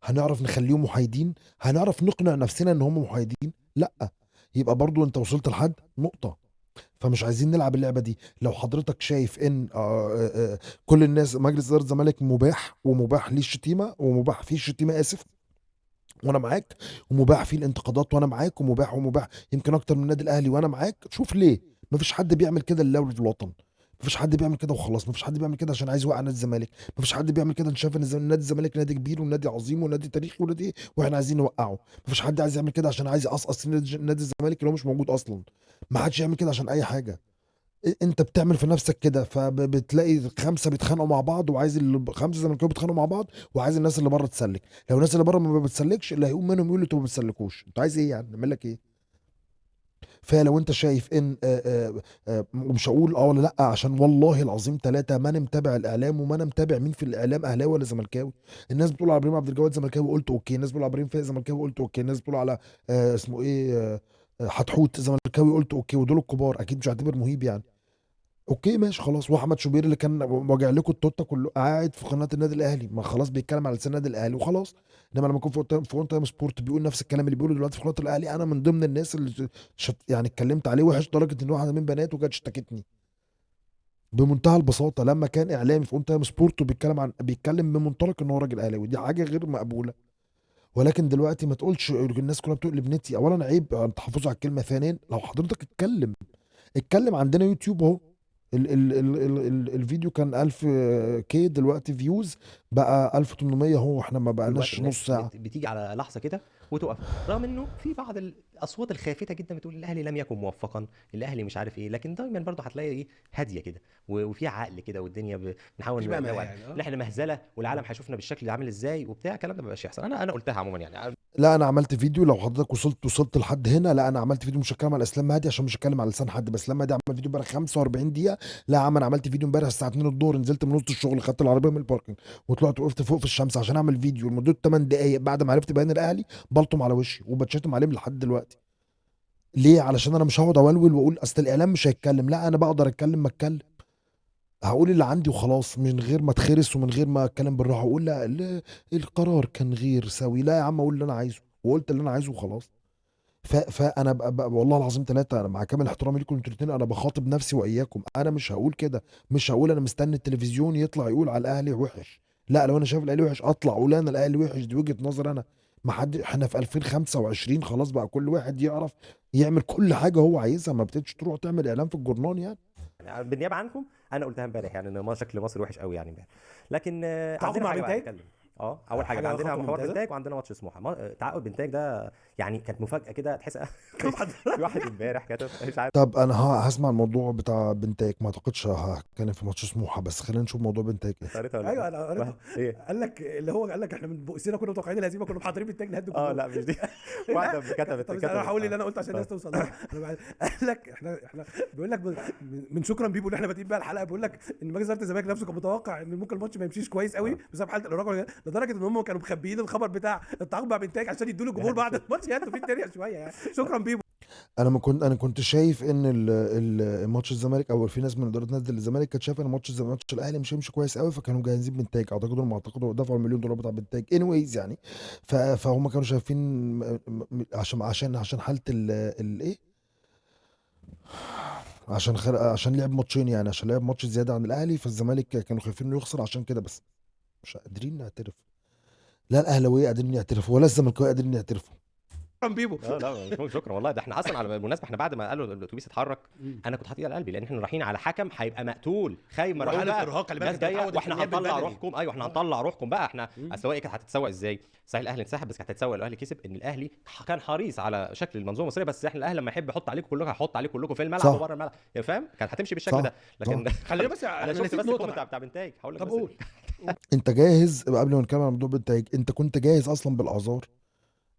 [SPEAKER 1] هنعرف نخليهم محايدين؟ هنعرف نقنع نفسنا ان هم محايدين؟ لا. يبقى برضو انت وصلت لحد نقطه. فمش عايزين نلعب اللعبه دي. لو حضرتك شايف ان كل الناس مجلس اداره الزمالك مباح، ومباح ليه الشتيمه، ومباح فيه الشتيمه اسف، وانا معاك، ومباح فيه الانتقادات وانا معاك، ومباح يمكن اكتر من النادي الاهلي وانا معاك. شوف ليه مفيش حد بيعمل كده الا في الوطن. مفيش حد بيعمل كده وخلاص. مفيش حد بيعمل كده عشان عايز يوقع نادي الزمالك. مفيش حد بيعمل كده عشان شايف ان نادي الزمالك نادي كبير ونادي عظيم ونادي تاريخي ونادي واحنا عايزين نوقعه. مفيش حد عايز يعمل كده عشان عايز يقصقص نادي الزمالك اللي هو مش موجود اصلا. ما حدش يعمل كده عشان اي حاجه. انت بتعمل في نفسك كده، فبتلاقي 5 بيتخانقوا مع بعض، وعايز 5 زملكاويه بيتخانقوا مع بعض، وعايز الناس اللي بره تسلك. لو الناس اللي بره ما بتسلكش، اللي هيقوم منهم يقول انتوا ما بتسلكوش. انت عايز ايه يعني؟ نعمل لك ايه؟ فلو انت شايف ان ومش هقول ولا لا، عشان والله العظيم 3 ما انا متابع الاعلام وما انا متابع مين في الاعلام اهلاوي ولا زملكاوي. الناس بتقول على ابراهيم عبد الجواد زملكاوي قلت اوكي، الناس بتقول على ابراهيم فايق زملكاوي قلت اوكي، الناس بتقول على اسمه ايه حتحوت زملكاوي قلت اوكي، ودول الكبار اكيد مش هعتبر مهيب يعني. اوكي ماشي خلاص. واحمد شوبير اللي كان واجع لكم التوته كله قاعد في قناه النادي الاهلي، ما خلاص بيتكلم على لسان النادي الاهلي وخلاص. انما لما يكون في اون تايم سبورت بيقول نفس الكلام اللي بيقوله دلوقتي في قناه الاهلي، انا من ضمن الناس اللي يعني اتكلمت عليه وحش لدرجه ان واحده من بناته جت اشتكتني بمنتهى البساطه. لما كان اعلامي في اون تايم سبورت بيتكلم من منطلق ان هو راجل اهلاوي، دي حاجه غير مقبوله. ولكن دلوقتي ما تقولش الناس كلها بتقول ابنتي. اولا عيب تحافظوا على الكلمه، ثانيا لو حضرتك اتكلم عندنا يوتيوب اهو، الفيديو كان 1000 كي دلوقتي فيوز بقى 1800 هو احنا ما
[SPEAKER 3] دلوقتي
[SPEAKER 1] بقناش
[SPEAKER 3] الناس
[SPEAKER 1] نص ساعة.
[SPEAKER 3] بتيجي على لحظه كده وتقف، رغم انه في بعض الاصوات الخافته جدا بتقول الاهلي لم يكن موفقا، الاهلي مش عارف ايه، لكن دايما برضه هتلاقي ايه هاديه كده وفي عقل كده، والدنيا بنحاول
[SPEAKER 2] مفيش بقى ما
[SPEAKER 3] نوعد
[SPEAKER 2] يعني
[SPEAKER 3] ان احنا مهزله والعالم هيشوفنا بالشكل اللي عامل ازاي وبتاع. الكلام ده ما بقاش يحصل. انا قلتها عموما يعني.
[SPEAKER 1] لا انا عملت فيديو، لو حضرتك وصلت لحد هنا، لا انا عملت فيديو مش هتكلم على اسلام مهدي عشان مش هتكلم على لسان حد، بس اسلام مهدي عمل فيديو امبارح 45 دقيقه. لا يا عم انا عملت فيديو امبارح الساعه 2 الظهر، نزلت من وسط الشغل، خدت العربيه من الباركنج وطلعت وقفت فوق في الشمس عشان اعمل فيديو لمده 8 دقائق بعد ما عرفت بيان الاهلي بلطم على وشي وبتشتم عليهم لحد دلوقتي. ليه؟ علشان انا مش هقعد اولول واقول اصل الاعلام مش هيتكلم. لا انا بقدر اتكلم، ما اتكلم، هقول اللي عندي وخلاص من غير ما اتخرس ومن غير ما اتكلم بالراحه واقول لا القرار كان غير سوي. لا يا عم اقول اللي انا عايزه وقلت اللي انا عايزه وخلاص. فانا والله العظيم ثلاثه، انا مع كامل احترامي لكم انتوا الاثنين انا بخاطب نفسي واياكم، انا مش هقول كده، مش هقول انا مستني التلفزيون يطلع يقول على الاهلي وحش. لا لو انا شايف الاهلي وحش اطلع اقول انا الاهلي وحش، دي وجهه نظر انا. ما حد، احنا في 2025 خلاص بقى كل واحد يعرف يعمل كل حاجه هو عايزها، ما بتدش تروح تعمل اعلان في الجورنال يعني.
[SPEAKER 3] يعني بالنيابه عنكم انا قلتها امبارح يعني ان شكل مصر وحش قوي يعني امبارح، لكن
[SPEAKER 2] تعاقد
[SPEAKER 3] عندنا
[SPEAKER 2] مع
[SPEAKER 3] حاجه بقى
[SPEAKER 2] بنتايج،
[SPEAKER 3] نتكلم. اول حاجه
[SPEAKER 2] حاجه
[SPEAKER 3] عندنا
[SPEAKER 2] خطوه
[SPEAKER 3] حوار
[SPEAKER 2] ممتازه.
[SPEAKER 3] بنتايج وعندنا ماتش سموحه. تعاقد بنتايج ده يعني كانت مفاجاه كده تحس. في واحد امبارح كتب مش عارف.
[SPEAKER 1] طب انا هسمع الموضوع بتاع بنتايك، ما اعتقدش هتكلم في ماتش سموحه، بس خلينا نشوف موضوع بنتايك ايه.
[SPEAKER 3] قريتها ولا
[SPEAKER 2] ايوه
[SPEAKER 3] لا؟
[SPEAKER 2] انا قريته.
[SPEAKER 3] ايه؟
[SPEAKER 2] قال لك اللي هو قال لك احنا من بؤسنا كنا متوقعين الهزيمه، كنا محضرين بالتاج نهد الجمهور.
[SPEAKER 3] لا مش دي.
[SPEAKER 2] لا.
[SPEAKER 3] واحده كتبت
[SPEAKER 2] طب انا هقول اللي انا قلته عشان الناس توصل لها. قال لك احنا بيقول لك من شكرا بيبو اللي احنا بادئين بقى الحلقه، بيقول لك ان مجلس اداره الزمالك نفسه كان متوقع ان ممكن الماتش ما يمشيش كويس قوي بسبب حاله الارهاق، لدرجه ان هم كانوا مخبيين الخبر بتاع التعاقد مع بنتاج عشان يدوا الجمهور بعد الماتش يهدوا فيه الدنيا شويه يعني. شكرا بيبو.
[SPEAKER 1] انا كنت شايف ان ماتش الزمالك، او في ناس من اداره نادي الزمالك كانت شايفه ان ماتش الاهلي مش هيمشي كويس قوي، فكانوا مجهزين بنتايج. اعتقدوا دفعوا $1,000,000 بتاع بنتايج anyways يعني. فهم كانوا شايفين عشان حاله الايه، عشان لعب ماتشين يعني، عشان لعب ماتش زياده عن الاهلي، فالزمالك كانوا خايفين انه يخسر عشان كده. بس مش قادرين نعترف، لا الاهلاويه قادرين يعترفوا ولا الزملكاويه قادرين يعترفوا.
[SPEAKER 2] شكرا بيبو.
[SPEAKER 3] لا مش مهم شكرا والله. ده احنا اصلا على بالمناسبه احنا بعد ما قالوا الاتوبيس اتحرك انا كنت حاطط ايدي على قلبي، لان احنا رايحين على حكم هيبقى مقتول خايف مرعوب
[SPEAKER 2] وحالة
[SPEAKER 3] بقى.
[SPEAKER 2] إرهاق، خلي بالك
[SPEAKER 3] الناس
[SPEAKER 2] أنت
[SPEAKER 3] جايه
[SPEAKER 2] متعود
[SPEAKER 3] واحنا
[SPEAKER 2] الحكام
[SPEAKER 3] هنطلع
[SPEAKER 2] بالبدني.
[SPEAKER 3] روحكم. ايوه احنا هنطلع روحكم بقى. احنا السواقي كانت هتتسوق ازاي؟ صحيح الاهلي انسحب بس كانت هتتسوق. الاهلي كسب ان الاهلي كان حريص على شكل المنظومه المصريه، بس احنا الاهلي لما يحب يحط عليكم كلكم هيحط عليكم كلكم في الملعب
[SPEAKER 1] صح.
[SPEAKER 3] وبره الملعب، يعني فاهم؟ كانت هتمشي بالشكل
[SPEAKER 1] صح.
[SPEAKER 3] ده. لكن
[SPEAKER 2] خلينا بس
[SPEAKER 3] انا شفت
[SPEAKER 2] نسيت
[SPEAKER 3] بس
[SPEAKER 2] نقطة
[SPEAKER 3] الكومنت بتاع بنتايج. هقول لك
[SPEAKER 2] طب
[SPEAKER 3] بس
[SPEAKER 2] قول.
[SPEAKER 1] انت جاهز قبل ما نتكلم عن موضوع بنتايج؟ انت كنت جاهز اصلا بالاعذار؟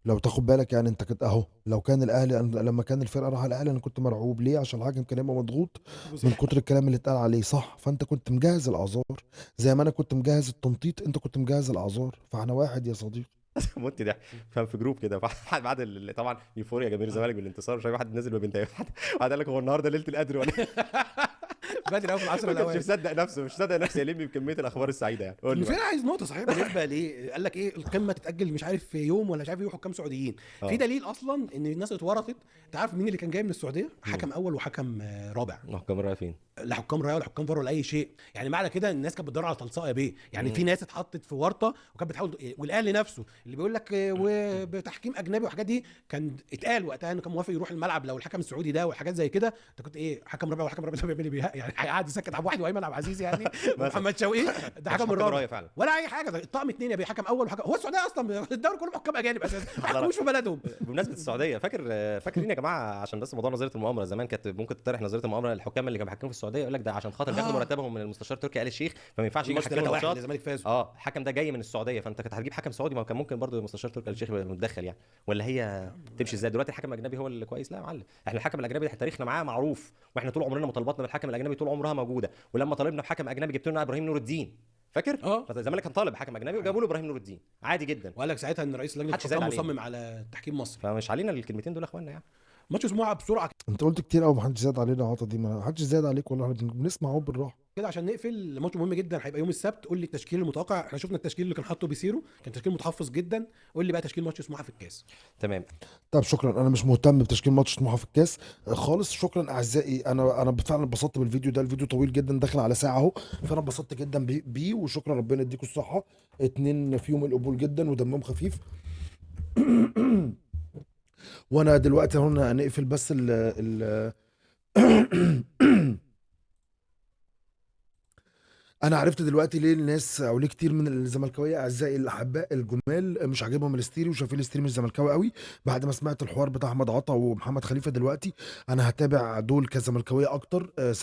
[SPEAKER 1] لو تاخد بالك يعني انت كنت اهو، لو كان الاهلي لما كان الفرقه راح الاهلي انا كنت مرعوب ليه؟ عشان الحكم كان يبقى مضغوط من كتر الكلام اللي اتقال عليه. صح، فانت كنت مجهز الاعذار زي ما انا كنت مجهز التنطيط، انت كنت مجهز الاعذار، فاحنا واحد يا صديقي.
[SPEAKER 3] مت ده فاهم في جروب كده بعد طبعا يوفوريا جماهير الزمالك بالانتصار، شايف واحد نازل ببنتايه واحد قال لك هو النهارده ليله القدر ولا إيه؟
[SPEAKER 2] بدري قوي في العشر
[SPEAKER 3] ما كانش
[SPEAKER 2] الاوائل.
[SPEAKER 3] مصدق نفسه، مش مصدق نفسه يلم بكميه الاخبار السعيده يعني. قول لي
[SPEAKER 2] فين
[SPEAKER 3] بقى.
[SPEAKER 2] عايز نقطه صحيح بالنسبه ليه قال لك ايه القمه تتاجل مش عارف في يوم ولا مش عارف ايه حكام سعوديين. في دليل اصلا ان الناس اتورطت. انت عارف مين اللي كان جاي من السعوديه؟ حكم اول وحكم رابع.
[SPEAKER 3] حكام رايح فين؟
[SPEAKER 2] لا حكام رايه ولا حكام فار ولا اي شيء يعني. معنى كده الناس كانت بتدور على تلصقه يا بيه يعني. في ناس اتحطت في ورطه وكانت بتحاول، والاهلي نفسه اللي بيقول لك وبتحكيم اجنبي والحاجات دي كان اتقال وقتها انه كان موافق يروح الملعب لو الحكم السعودي ده والحاجات زي كده. انت كنت ايه حكم رابع وحكم رابع ده بيعمل ايه يعني؟ هيقعد يسكت عبد الواحد وايمن عبد العزيز يعني محمد شوقي ده حكم الرابع
[SPEAKER 3] فعلا
[SPEAKER 2] ولا اي حاجه. ده الطقم اتنين يا بيه، حكم اول وحكم. هو السعوديه اصلا الدوري كله حكام اجانب اساسا ما حكموش في بلدهم.
[SPEAKER 3] بمناسبه السعوديه، فاكرين يا جماعه عشان بس موضوع نظريه المؤامره زمان كانت ممكن تطرح نظريه المؤامره الحكام اللي كانوا بيحكموا في السعوديه يقول لك ده عشان خاطر بياخدوا مرتبهم من المستشار تركي آل الشيخ فما ينفعش يجي يحكموا الماتشات.
[SPEAKER 2] الزمالك فازوا.
[SPEAKER 3] الحكم ده جاي من السعوديه، فانت كنت هتجيب حكم سعودي، ما كان ممكن برضه المستشار تركي آل الشيخ يبقى متدخل يعني؟ ولا هي تمشي ازاي دلوقتي؟ الحكم الاجنبي هو اللي كويس؟ لا يا معلم، احنا الحكم الاجنبي احنا تاريخنا معاه معروف، واحنا طول عمرنا مطالباتنا بالحكم الاجنبي طول عمرها موجوده. ولما طالبنا بحكم اجنبي جبت لنا ابراهيم نور الدين، فاكر؟ الزمالك كان طالب حكم اجنبي وجابوا له ابراهيم نور الدين عادي جدا،
[SPEAKER 2] وقال لك ساعتها ان رئيس اللجنه الحكام مصمم على تحكيم مصر.
[SPEAKER 3] فمش علينا الكلمتين دول يا اخوانا يعني.
[SPEAKER 2] ماتش سموحه بسرعه
[SPEAKER 1] انت قلت كتير قوي، ما حدش زاد علينا عطا دي، ما حدش زاد عليك والله، احنا بنسمع اهو بالراحه
[SPEAKER 2] كده عشان نقفل. ماتش مهم جدا هيبقى يوم السبت. قول لي التشكيل المتوقع. احنا شفنا التشكيل اللي كان حاطه بيسيرو كان تشكيل متحفظ جدا. قول لي بقى تشكيل ماتش سموحه في الكاس.
[SPEAKER 3] تمام.
[SPEAKER 1] طب شكرا، انا مش مهتم بتشكيل ماتش سموحه في الكاس خالص. شكرا اعزائي، انا فعلا اتبسطت بالفيديو ده، الفيديو طويل جدا داخل على ساعه اهو، فانا اتبسطت جدا بيه وشكرا، ربنا يديكم الصحه. اتنين فيهم القبول جدا ودمهم خفيف. وانا دلوقتي هنا هنقفل بس ال انا عرفت دلوقتي ليه الناس او ليه كتير من الزملكاويه اعزائي الاحباء الجمال مش عاجبهم الاستيري وشايفين الاستيري مش زملكاوي قوي. بعد ما سمعت الحوار بتاع احمد عطا ومحمد خليفه دلوقتي، انا هتابع دول كزملكاويه اكتر.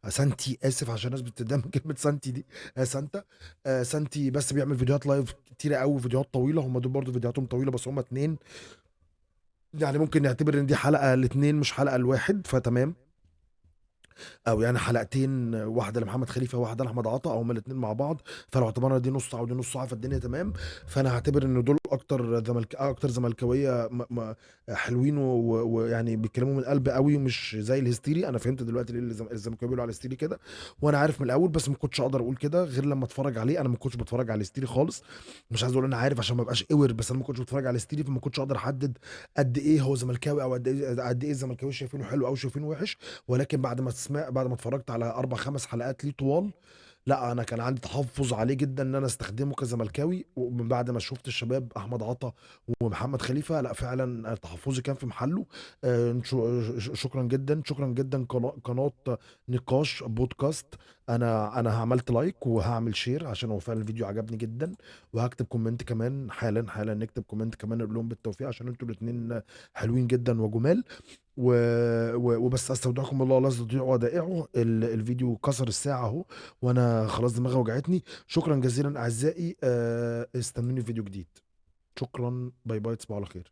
[SPEAKER 1] سانتي اسف عشان الناس بتتضايق من كلمه سانتي دي. سانتا. سانتي بس بيعمل فيديوهات لايف كتيره قوي، فيديوهات طويله، هم دول برضو فيديوهاتهم طويله بس هم اتنين، يعني ممكن نعتبر ان دي حلقه الاتنين مش حلقه الواحد، فتمام. او يعني حلقتين، واحده لمحمد خليفه وواحده لاحمد عطا، او هما الاثنين مع بعض. فلو اعتبرنا دي نص ساعه ودي نص ساعه فالدنيا تمام. فانا هعتبر ان دول اكتر زملكاويه حلوين ويعني بيتكلموا من القلب قوي ومش زي الهستيري. انا فهمت دلوقتي ليه الزملكاويه بيقولوا على الهستيري كده، وانا عارف من الاول بس ما كنتش اقدر اقول كده غير لما اتفرج عليه. انا ما كنتش بتفرج على الهستيري خالص، مش عايز اقول انا عارف عشان ما ابقاش قور، بس انا ما كنتش بتفرج على الهستيري فما كنتش اقدر احدد قد ايه هو زملكاوي او قد ايه الزملكاويه شايفينه حلو او شايفينه وحش. ولكن بعد ما اتفرجت على 4 5 حلقات ليه طوال، لا انا كان عندي تحفظ عليه جدا ان انا استخدمه كزملكاوي. ومن بعد ما شفت الشباب احمد عطا ومحمد خليفه، لا فعلا تحفظي كان في محله. شكرا جدا، شكرا جدا. قناه نقاش بودكاست، انا عملت لايك وهعمل شير عشان هو فعلا الفيديو عجبني جدا، وهكتب كومنت كمان حالا حالا. نكتب كومنت كمان نقول لهم بالتوفيق عشان انتوا الاثنين حلوين جدا وجمال. و... وبس استودعكم الله لا تضيع ودائعه. الفيديو كسر الساعة اهو، وانا خلاص دماغي وجعتني. شكرا جزيلا اعزائي، استنوني في فيديو جديد. شكرا، باي باي، تصبحوا على خير.